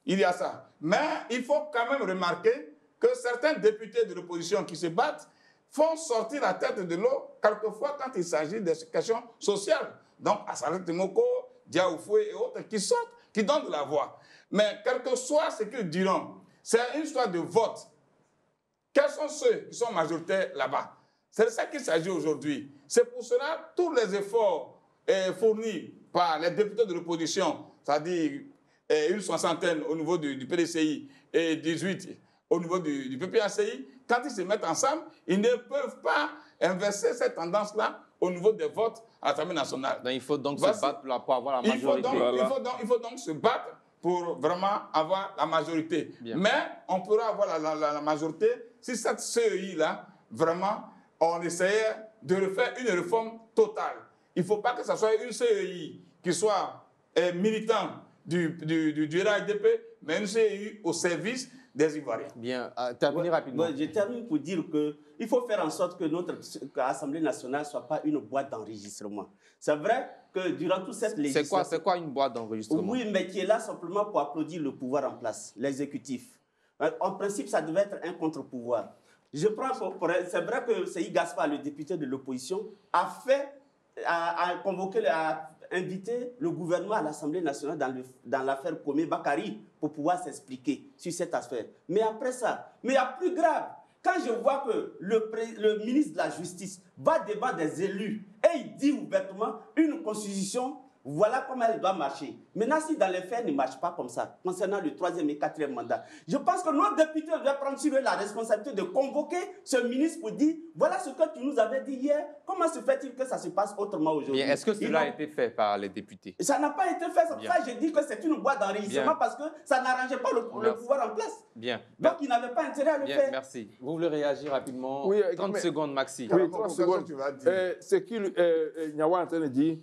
Il y a ça. Mais il faut quand même remarquer que certains députés de l'opposition qui se battent font sortir la tête de l'eau, quelquefois quand il s'agit de questions sociales. Donc, Assalet Temoko, Diaoufoué et autres qui sortent, qui donnent de la voix. Mais quel que soit ce qu'ils diront, c'est une histoire de vote. Quels sont ceux qui sont majoritaires là-bas? C'est de ça qu'il s'agit aujourd'hui. C'est pour cela tous les efforts fournis par les députés de l'opposition, c'est-à-dire une soixantaine au niveau du PDCI et 18 au niveau du PPACI, quand ils se mettent ensemble, ils ne peuvent pas inverser cette tendance-là au niveau des votes à l'Assemblée nationale. Donc, il faut donc se battre pour avoir la majorité. Il faut donc se battre pour vraiment avoir la majorité. Bien. Mais on pourra avoir la majorité si cette CEI-là, vraiment, on essayait de refaire une réforme totale. Il ne faut pas que ce soit une CEI qui soit militant du RHDP, mais une CEI au service des Ivoiriens. Bien, terminez rapidement. Je termine pour dire qu'il faut faire en sorte que notre Assemblée nationale ne soit pas une boîte d'enregistrement. C'est vrai que durant toute cette législature... C'est quoi une boîte d'enregistrement? Oui, mais qui est là simplement pour applaudir le pouvoir en place, l'exécutif. En principe, ça devait être un contre-pouvoir. C'est vrai que Seyi Gaspard, le député de l'opposition, a invité le gouvernement à l'Assemblée nationale dans l'affaire Komé Bakari pour pouvoir s'expliquer sur cette affaire. Mais après ça, mais il y a plus grave. Quand je vois que le ministre de la Justice va devant des élus et il dit ouvertement une constitution, voilà comment elle doit marcher. Maintenant, si dans les faits, elle ne marche pas comme ça, concernant le 3e et 4e mandat, je pense que nos députés doivent prendre sur eux la responsabilité de convoquer ce ministre pour dire, voilà ce que tu nous avais dit hier, comment se fait-il que ça se passe autrement aujourd'hui? Est-ce que cela a été fait par les députés? Ça n'a pas été fait, c'est pour ça que je dis que c'est une boîte d'enregistrement parce que ça n'arrangeait pas le pouvoir en place. Bien. Donc, il n'avait pas intérêt à le faire. Merci. Vous voulez réagir rapidement? Oui, 30 secondes, Maxi. Oui, 30 secondes. Ce qu'il Nyawa est en train de dire,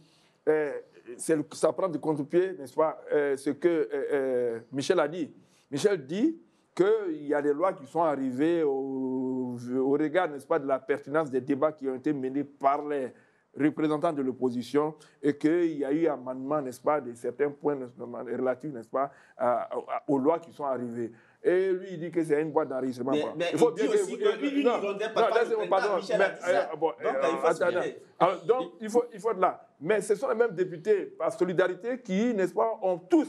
ça prend du contre-pied, n'est-ce pas, ce que Michel a dit. Michel dit qu'il y a des lois qui sont arrivées au regard, n'est-ce pas, de la pertinence des débats qui ont été menés par les représentants de l'opposition et qu'il y a eu amendement, n'est-ce pas, de certains points relatifs, n'est-ce pas, aux lois qui sont arrivées. et lui, il dit que c'est une boîte d'enregistrement. Mais il dit aussi que lui, il rendait pas le printemps, Michel a dit ça. Donc, il faut se dire. Donc, il faut être là. Mais ce sont les mêmes députés, par solidarité, qui, n'est-ce pas, ont tous,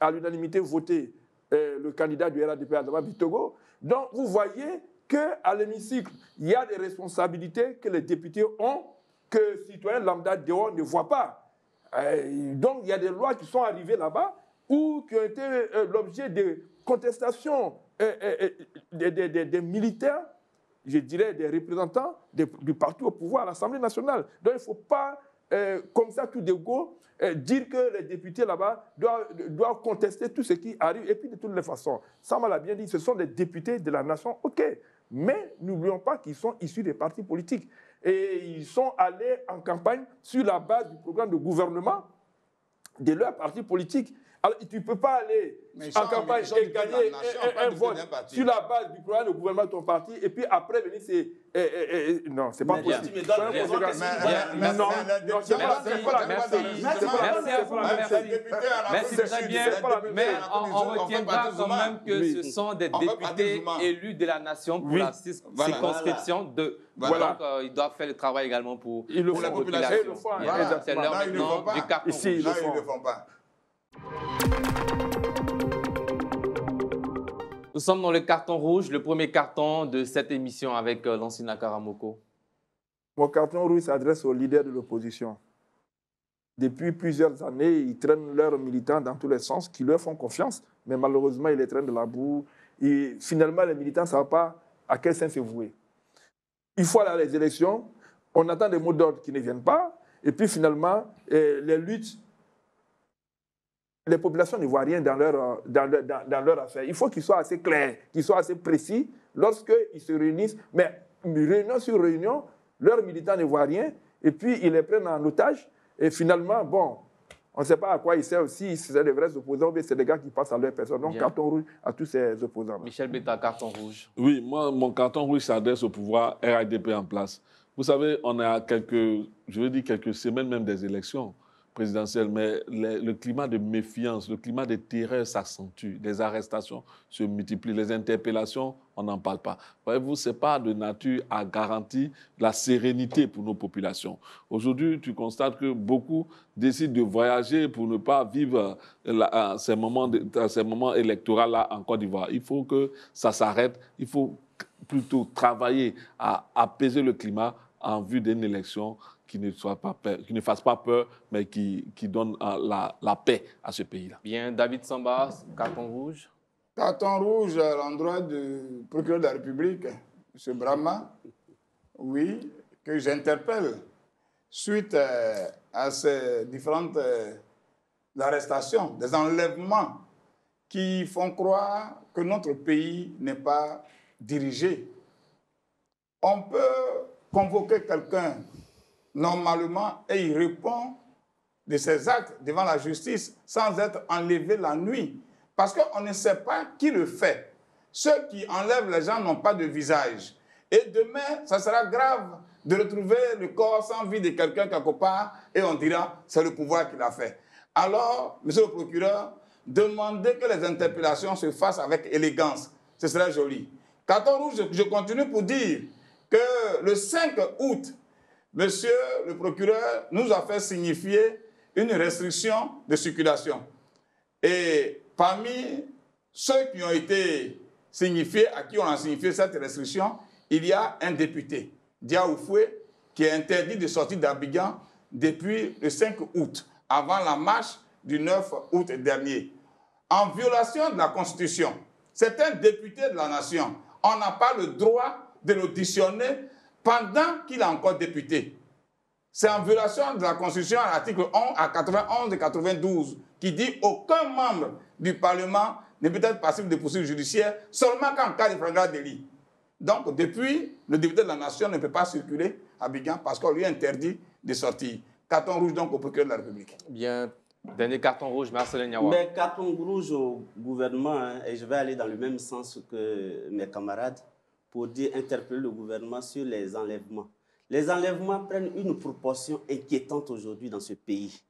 à l'unanimité, voté le candidat du RADP, Adama Bitogo. Donc, vous voyez qu'à l'hémicycle, il y a des responsabilités que les députés ont, que les citoyens lambda dehors ne voient pas. Donc, il y a des lois qui sont arrivées là-bas ou qui ont été l'objet de contestations des militaires, je dirais des représentants du parti au pouvoir à l'Assemblée nationale. Donc, il ne faut pas, comme ça, tout de go, dire que les députés là-bas doivent contester tout ce qui arrive. Et puis, de toutes les façons, Sama l'a bien dit, ce sont des députés de la nation, ok. Mais n'oublions pas qu'ils sont issus des partis politiques. Et ils sont allés en campagne sur la base du programme de gouvernement de leur parti politique. Alors, tu ne peux pas aller en campagne et gagner un vote sur la base du programme de gouvernement de ton parti et puis après venir, c'est... non, c'est pas possible. Non, c'est pas Merci très bien. Mais on retiendra quand même que ce sont des députés élus de la nation pour la circonscription de... Donc, ils doivent faire le travail également pour la population. C'est l'heure maintenant du carton rouge. Ici, ils ne le font pas. Nous sommes dans le carton rouge, le premier carton de cette émission avec Lansina Karamoko. Mon carton rouge s'adresse aux leaders de l'opposition. Depuis plusieurs années, ils traînent leurs militants dans tous les sens, qui leur font confiance, mais malheureusement, ils les traînent de la boue. Et finalement, les militants ne savent pas à quel sens se vouer. Il faut aller à les élections, on attend des mots d'ordre qui ne viennent pas, et puis finalement, les luttes, les populations ne voient rien dans leur affaire. Il faut qu'ils soient assez clairs, qu'ils soient assez précis lorsqu'ils se réunissent. Mais réunion sur réunion, leurs militants ne voient rien, et puis ils les prennent en otage. Et finalement, bon, on ne sait pas à quoi ils servent, si c'est des vrais opposants, mais c'est des gars qui passent à leur personne. Donc, carton rouge à tous ces opposants. Michel Betta, carton rouge. Oui, moi, mon carton rouge s'adresse au pouvoir RADP en place. Vous savez, on a quelques semaines même des élections présidentielles, mais le climat de méfiance, le climat de terreur s'accentue, les arrestations se multiplient, les interpellations, on n'en parle pas. Voyez-vous, ce n'est pas de nature à garantir la sérénité pour nos populations. Aujourd'hui, tu constates que beaucoup décident de voyager pour ne pas vivre ces moments électoraux-là en Côte d'Ivoire. Il faut que ça s'arrête, il faut plutôt travailler à apaiser le climat en vue d'une élection qui ne fasse pas peur, mais qui donne la paix à ce pays-là. Bien, David Samba, carton rouge. Carton rouge à l'endroit du procureur de la République, M. Brahma, oui, que j'interpelle suite à ces différentes arrestations, des enlèvements qui font croire que notre pays n'est pas dirigé. On peut convoquer quelqu'un normalement et il répond de ses actes devant la justice sans être enlevé la nuit. Parce qu'on ne sait pas qui le fait. Ceux qui enlèvent les gens n'ont pas de visage. Et demain, ça sera grave de retrouver le corps sans vie de quelqu'un quelque part et on dira c'est le pouvoir qui l'a fait. Alors, monsieur le procureur, demandez que les interpellations se fassent avec élégance. Ce serait joli. Carton rouge, je continue pour dire que le 5 août, monsieur le procureur nous a fait signifier une restriction de circulation. Et parmi ceux qui ont été signifiés, à qui on a signifié cette restriction, il y a un député, Dia Oufoué, qui est interdit de sortir d'Abidjan depuis le 5 août, avant la marche du 9 août dernier. En violation de la Constitution, c'est un député de la nation. On n'a pas le droit de l'auditionner pendant qu'il est encore député. C'est en violation de la Constitution à l'article 91 et 92 qui dit aucun membre du Parlement ne peut être passible de poursuites judiciaires seulement qu'en cas de flagrant délit. Donc, depuis, le député de la Nation ne peut pas circuler à Abidjan parce qu'on lui interdit de sortir. Carton rouge donc au procureur de la République. Bien. Dernier carton rouge, Marcelin Niawa. Mais carton rouge au gouvernement, hein, et je vais aller dans le même sens que mes camarades pour dire interpeller le gouvernement sur les enlèvements. Les enlèvements prennent une proportion inquiétante aujourd'hui dans ce pays.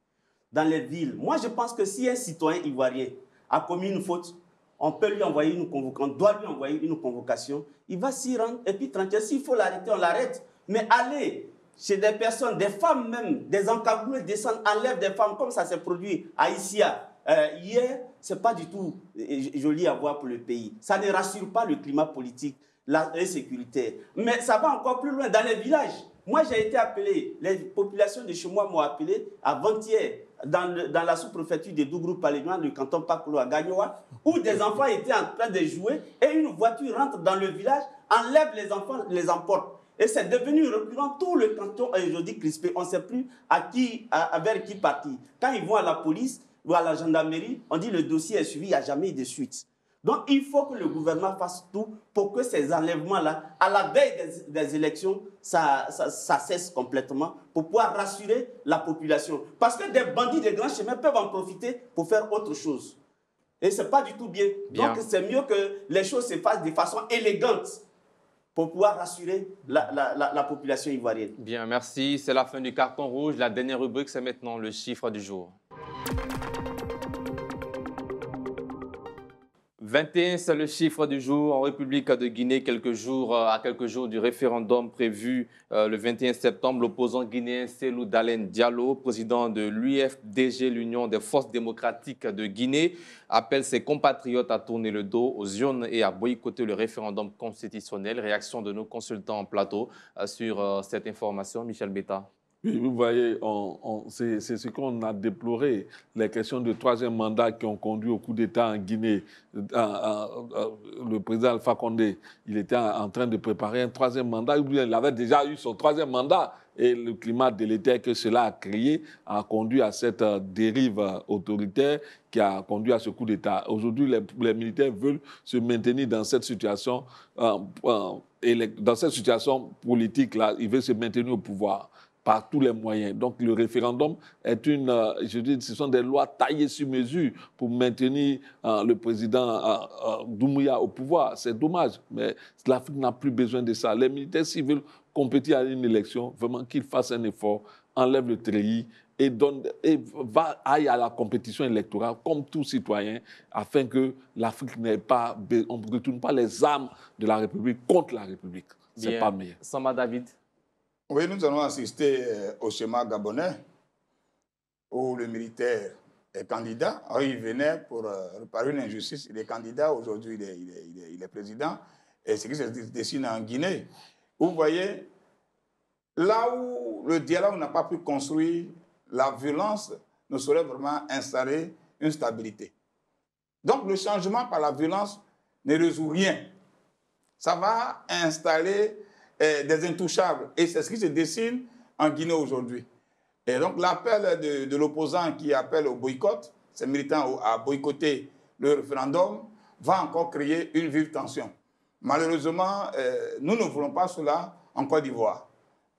Dans les villes, moi je pense que si un citoyen ivoirien a commis une faute, on peut lui envoyer une convocation, on doit lui envoyer une convocation, il va s'y rendre et puis tranquille. S'il faut l'arrêter, on l'arrête. Mais aller chez des personnes, des femmes même, des encagoulés descendent, enlèvent des femmes, comme ça s'est produit à Issia hier, ce n'est pas du tout joli à voir pour le pays. Ça ne rassure pas le climat politique et sécuritaire. Mais ça va encore plus loin dans les villages. Moi, j'ai été appelé, les populations de chez moi m'ont appelé avant-hier dans la sous-préfecture de Dougrou-Palénois, du canton Pakolo à Gagnoa, où des enfants étaient en train de jouer et une voiture rentre dans le village, enlève les enfants, les emporte. Et c'est devenu récurrent, tout le canton est aujourd'hui crispé. On ne sait plus vers qui partir. Quand ils vont à la police ou à la gendarmerie, on dit le dossier est suivi, il n'y a jamais eu de suite. Donc il faut que le gouvernement fasse tout pour que ces enlèvements-là, à la veille des élections, ça cesse complètement pour pouvoir rassurer la population. Parce que des bandits de grands chemins peuvent en profiter pour faire autre chose. Et ce n'est pas du tout bien. Donc c'est mieux que les choses se fassent de façon élégante pour pouvoir rassurer la population ivoirienne. Bien, merci. C'est la fin du carton rouge. La dernière rubrique, c'est maintenant le chiffre du jour. 21, c'est le chiffre du jour en République de Guinée, à quelques jours du référendum prévu le 21 septembre. L'opposant guinéen Cellou Dalein Diallo, président de l'UFDG, l'Union des forces démocratiques de Guinée, appelle ses compatriotes à tourner le dos aux urnes et à boycotter le référendum constitutionnel. Réaction de nos consultants en plateau sur cette information. Michel Betta. Oui, vous voyez, c'est ce qu'on a déploré, les questions de troisième mandat qui ont conduit au coup d'État en Guinée. Le président Alpha Condé, il était en train de préparer un troisième mandat, ou bien il avait déjà eu son troisième mandat. Et le climat délétère que cela a créé a conduit à cette dérive autoritaire qui a conduit à ce coup d'État. Aujourd'hui, les militaires veulent se maintenir dans cette situation, politique-là, ils veulent se maintenir au pouvoir par tous les moyens. Donc le référendum est ce sont des lois taillées sur mesure pour maintenir le président Doumbouya au pouvoir. C'est dommage, mais l'Afrique n'a plus besoin de ça. Les militaires, s'ils veulent compétir à une élection, vraiment qu'ils fassent un effort, enlèvent le treillis et aille à la compétition électorale comme tout citoyen, afin que l'Afrique on ne retourne pas les armes de la République contre la République. C'est pas meilleur. Samba David. Oui, nous allons assister au schéma gabonais où le militaire est candidat. Alors, il venait pour réparer une injustice. Il est candidat, aujourd'hui il est président. Et ce qui se dessine en Guinée. Vous voyez, là où le dialogue n'a pas pu construire, la violence ne saurait vraiment installer une stabilité. Donc le changement par la violence ne résout rien. Ça va installer des intouchables. Et c'est ce qui se dessine en Guinée aujourd'hui. Et donc l'appel de l'opposant qui appelle au boycott, ces militants à boycotter le référendum, va encore créer une vive tension. Malheureusement, nous ne voulons pas cela en Côte d'Ivoire.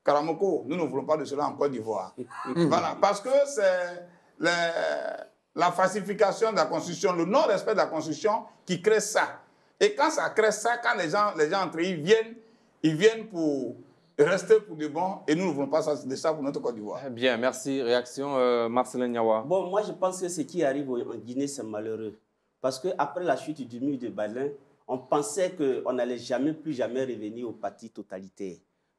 Karamoko, nous ne voulons pas de cela en Côte d'Ivoire. Voilà, parce que c'est la falsification de la Constitution, le non-respect de la Constitution qui crée ça. Et quand ça crée ça, quand les gens entre eux ils viennent pour rester pour de bon et nous ne voulons pas de ça pour notre Côte d'Ivoire. Bien, merci. Réaction, Marcelin Niawa. Bon, moi je pense que ce qui arrive en Guinée, c'est malheureux. Parce qu'après la chute du mur de Berlin, on pensait qu'on n'allait plus jamais revenir au parti totalitaire.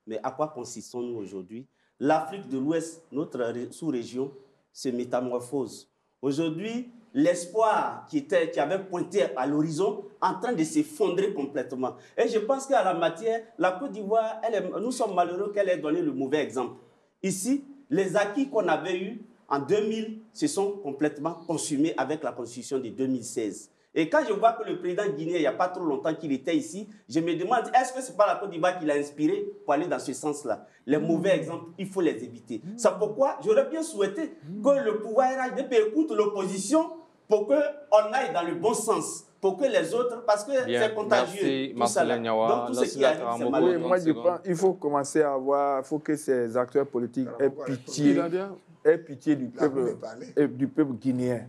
Mais à quoi consistons-nous aujourd'hui? L'Afrique de l'Ouest, notre sous-région, se métamorphose. Aujourd'hui, l'espoir qui avait pointé à l'horizon en train de s'effondrer complètement. Et je pense qu'à la matière, la Côte d'Ivoire, nous sommes malheureux qu'elle ait donné le mauvais exemple. Ici, les acquis qu'on avait eus en 2000 se sont complètement consumés avec la Constitution de 2016. Et quand je vois que le président guinéen, il n'y a pas trop longtemps qu'il était ici, je me demande, est-ce que ce n'est pas la Côte d'Ivoire qui l'a inspiré pour aller dans ce sens-là? Les mauvais exemples, il faut les éviter. C'est pourquoi j'aurais bien souhaité que le pouvoir RHDP écoute l'opposition pour qu'on aille dans le bon sens, pour que les autres, parce que c'est contagieux. Merci, Marcelin Niawa. Donc tout ce qui arrive, c'est malheureux. Moi, je pense qu'il faut commencer à avoir, il faut que ces acteurs politiques aient pitié du peuple guinéen.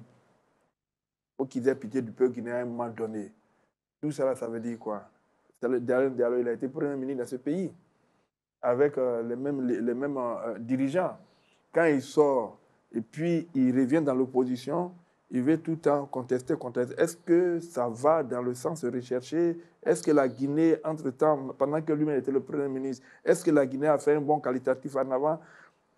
Il faut qu'ils aient pitié du peuple guinéen à un moment donné. Tout ça, ça veut dire quoi? Diallo, il a été Premier ministre dans ce pays, avec les mêmes dirigeants. Quand il sort et puis il revient dans l'opposition, il veut tout le temps contester. Est-ce que ça va dans le sens recherché? Est-ce que la Guinée, entre-temps, pendant que lui-même était le Premier ministre, est-ce que la Guinée a fait un bon qualitatif en avant?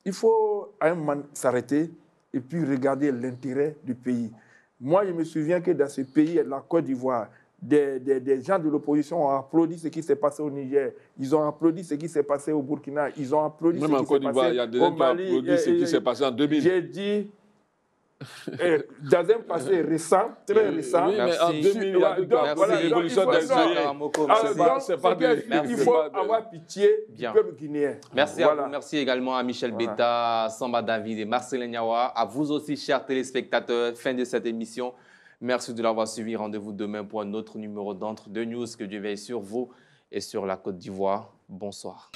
Il faut à un moment s'arrêter et puis regarder l'intérêt du pays. Moi, je me souviens que dans ce pays, la Côte d'Ivoire, des gens de l'opposition ont applaudi ce qui s'est passé au Niger. Ils ont applaudi ce qui s'est passé au Burkina. Ils ont applaudi ce qui s'est passé au Mali. Même en Côte d'Ivoire, il y a des gens qui ont applaudi ce qui s'est passé en 2000. J'ai dit, dans un passé récent, très récent. Oui, mais en 2000, il y a une révolution des il faut avoir pitié du peuple guinéen. Merci à vous. Merci également à Michel Betta, Samba David et Marcelin Niawa. À vous aussi, chers téléspectateurs. Fin de cette émission. Merci de l'avoir suivi. Rendez-vous demain pour un autre numéro d'Entre deux News. Que Dieu veille sur vous et sur la Côte d'Ivoire. Bonsoir.